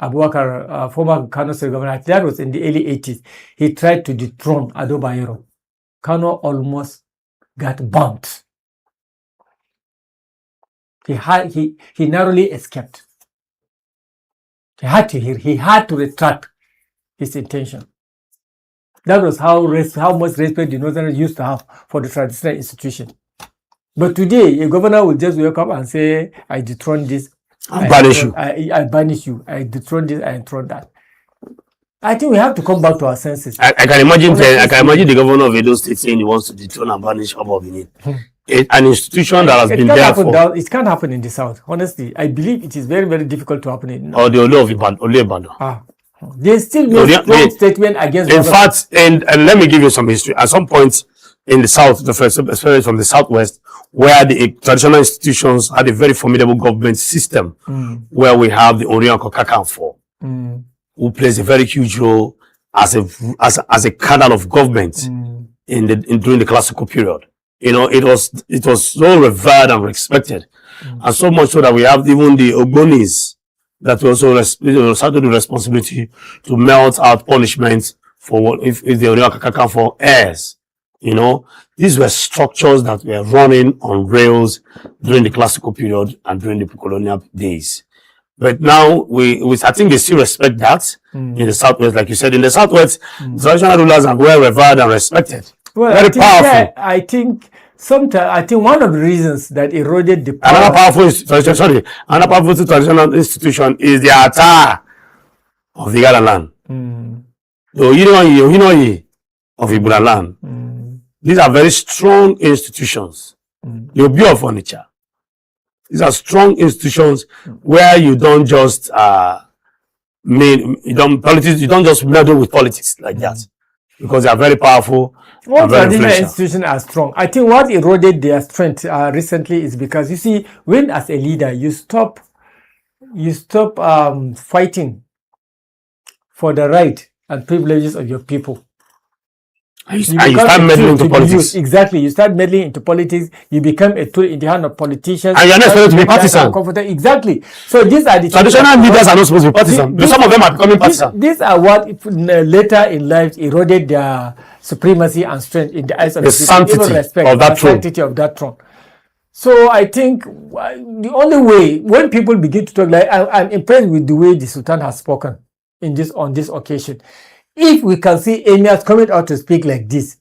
Abubakar, former Kano State governor. That was in the early 80s. He tried to dethrone Ado Bayero. Kano almost got burnt. He narrowly escaped. He had to retract his intention. That was how much respect the Northerners used to have for the traditional institution. But today, a governor will just wake up and say, "I dethrone this, I banish you. I banish you. I dethrone this, I enthrone that." I think we have to come back to our senses. I can imagine the governor of Edo State saying he wants to dethrone and banish Oba Benin. An institution that has been there for... It can't happen in the south. Honestly, I believe it is very, very difficult to happen in... Or the Olu of Ibadan. They still make strong statement against... In fact, and let me give you some history. At some point in the south, especially from the southwest, where the traditional institutions had a very formidable government system, where we have the Oriental Kakanfo, who plays a very huge role as a cadre of government during the classical period. It was so revered and respected, and so much so that we have even the Ogbonis that also started the responsibility to melt out punishments for if the Oriental Kakanfo heirs. These were structures that were running on rails during the classical period and during the colonial days. But now I think they still respect that in the southwest, like you said. In the southwest, traditional rulers are well revered and respected. Well, very powerful. Yeah, I think one of the reasons that eroded the power. Another powerful traditional institution is the Ata of the Igala land. The Oyinoyi of Ibura land. These are very strong institutions. The Obi of Onitsha. These are strong institutions where you don't just you don't just meddle with politics like that. because they are very powerful All and very traditional influential. institutions are strong. I think what eroded their strength recently is because, you see, when as a leader you stop fighting for the right and privileges of your people. And you become start a meddling tool into to be politics. used. Exactly. You start meddling into politics. You become a tool in the hand of politicians. And you're not supposed to be Make life partisan. uncomfortable. Exactly. So these are the Traditional leaders are not supposed to be partisan. Some of them are becoming partisan. These are what later in life eroded their supremacy and strength in the eyes of The the people. sanctity Even respect of that the throne. sanctity of that throne. So I think the only way, when people begin to talk, like I'm impressed with the way the Sultan has spoken on this occasion. If we can see emirs coming out to speak like this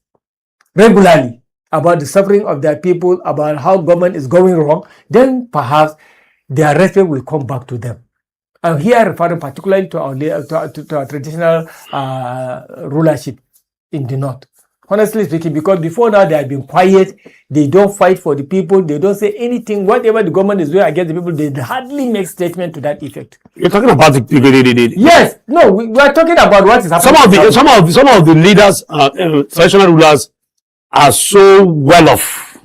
regularly about the suffering of their people, about how government is going wrong, then perhaps their respect will come back to them. And here referring particularly to our traditional rulership in the north. Honestly speaking, because before now they have been quiet, they don't fight for the people, they don't say anything. Whatever the government is doing against the people, they hardly make statement to that effect. You're talking about the Yes, no, we are talking about what is happening. some of the leaders, traditional rulers, are so well off.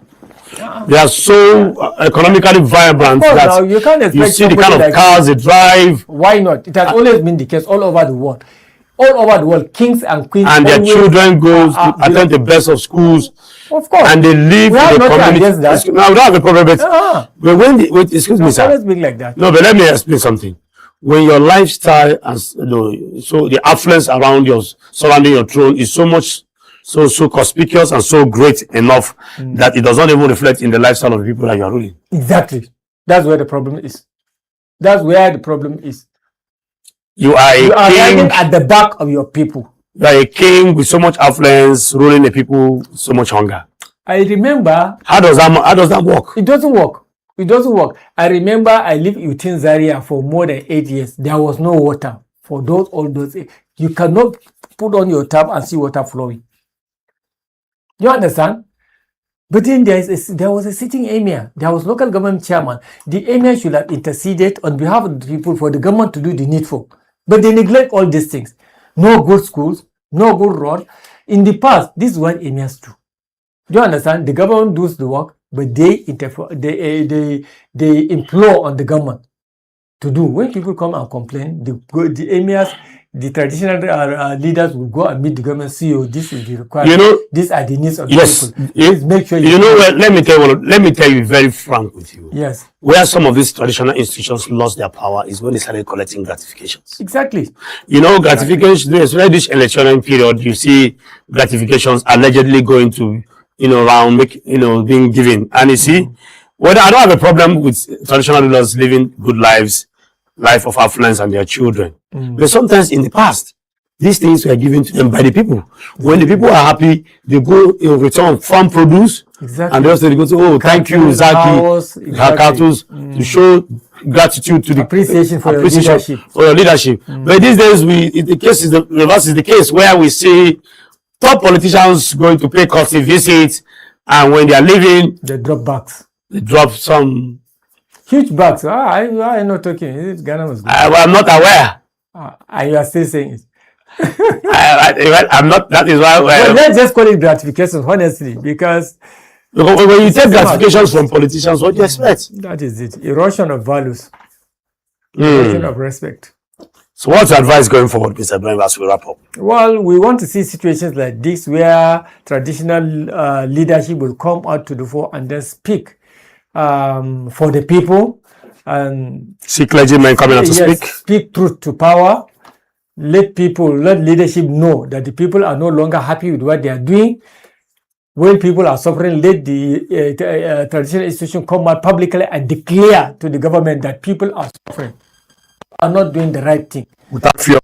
They are so economically vibrant Of course, that now you can't expect you see the kind somebody of like cars they drive, Why not? It has always been the case all over the world. All over the world, kings and queens and their always children go to belong- attend the best of schools, Of course. and they live We have in the nothing community. against that. Now, we don't have a problem, but when excuse me, It's sir. always been like that. No, but let me explain something. When your lifestyle as so the affluence around your surrounding your throne is so much so conspicuous and so great enough that it does not even reflect in the lifestyle of the people that you are ruling. Exactly. That's where the problem is. That's where the problem is. You are You are a king. riding at the back of your people. You are a king with so much affluence, ruling the people with so much hunger. I remember How does that work? it doesn't work. It doesn't work. I remember I lived within Zaria for more than 8 years. There was no water for all those. You cannot put on your tap and see water flowing. You understand? But then there was a sitting emir. There was local government chairman. The emir should have interceded on behalf of the people for the government to do the needful. But they neglect all these things. No good schools, no good road. In the past, this is what emirs do. Do you understand? The government does the work, but they implore on the government to do. When people come and complain, the emirs, the traditional leaders will go and meet the government CEO. This is the requirement. These are the needs of the people. Please make sure you know what? Let me tell you very frank with you. Yes. Where some of these traditional institutions lost their power is when they started collecting gratifications. Exactly. You know, gratifications, especially this electoral period, you see gratifications allegedly going to, being given. And you see, whether I don't have a problem with traditional rulers living good life of affluence and their children. But sometimes in the past, these things were given to them by the people. When the people are happy, they go in return farm produce. Exactly. And they go to, thank you, Zaki, exactly. to show gratitude to the appreciation for your leadership. But these days, the reverse is the case, where we see top politicians going to pay costly visits, and when they are leaving, they drop bags. They drop some huge bags. I'm not talking. Ghana was good. I'm not aware. And you are still saying it. I'm not. That is why. Well, let's just call it gratifications, honestly, because when you take gratifications from politicians, what do you expect? That is it. Erosion of values, erosion of respect. So, what's your advice going forward, Mr. Ibrahim, as we wrap up? Well, we want to see situations like this where traditional leadership will come out to the fore and then speak for the people. And see clergymen coming out to speak. Speak truth to power. Let leadership know that the people are no longer happy with what they are doing. When people are suffering, let the traditional institution come out publicly and declare to the government that people are suffering, are not doing the right thing. Without fear.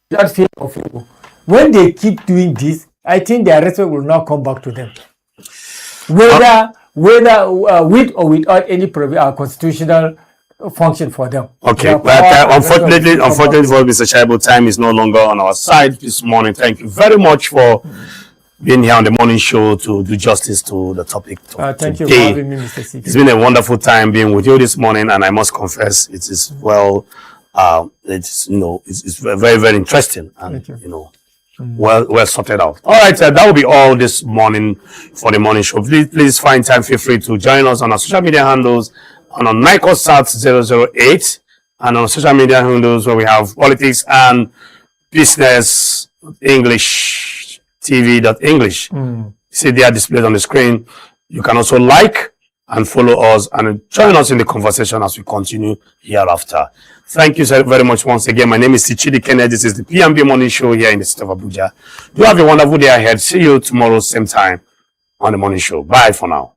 Without fear of people. When they keep doing this, I think their respect will now come back to them. Whether with or without any constitutional function for them. Okay, unfortunately for Mr. Shaibu, time is no longer on our side this morning. Thank you very much for being here on the morning show to do justice to the topic thank today. You for having me, Mr. C. It's been a wonderful time being with you this morning, and I must confess it is it's very, very interesting. And thank you. well sorted out. All right, that will be all this morning for the morning show. Please find time. Feel free to join us on our social media handles on NICOSAT008 and on social media handles where we have Politics and Business English TV.English. See, they are displayed on the screen. You can also like and follow us and join us in the conversation as we continue hereafter. Thank you so very much once again. My name is Tichidi Kenneth. This is the PMB Morning Show here in the city of Abuja. You have a wonderful day ahead. See you tomorrow, same time on the morning show. Bye for now.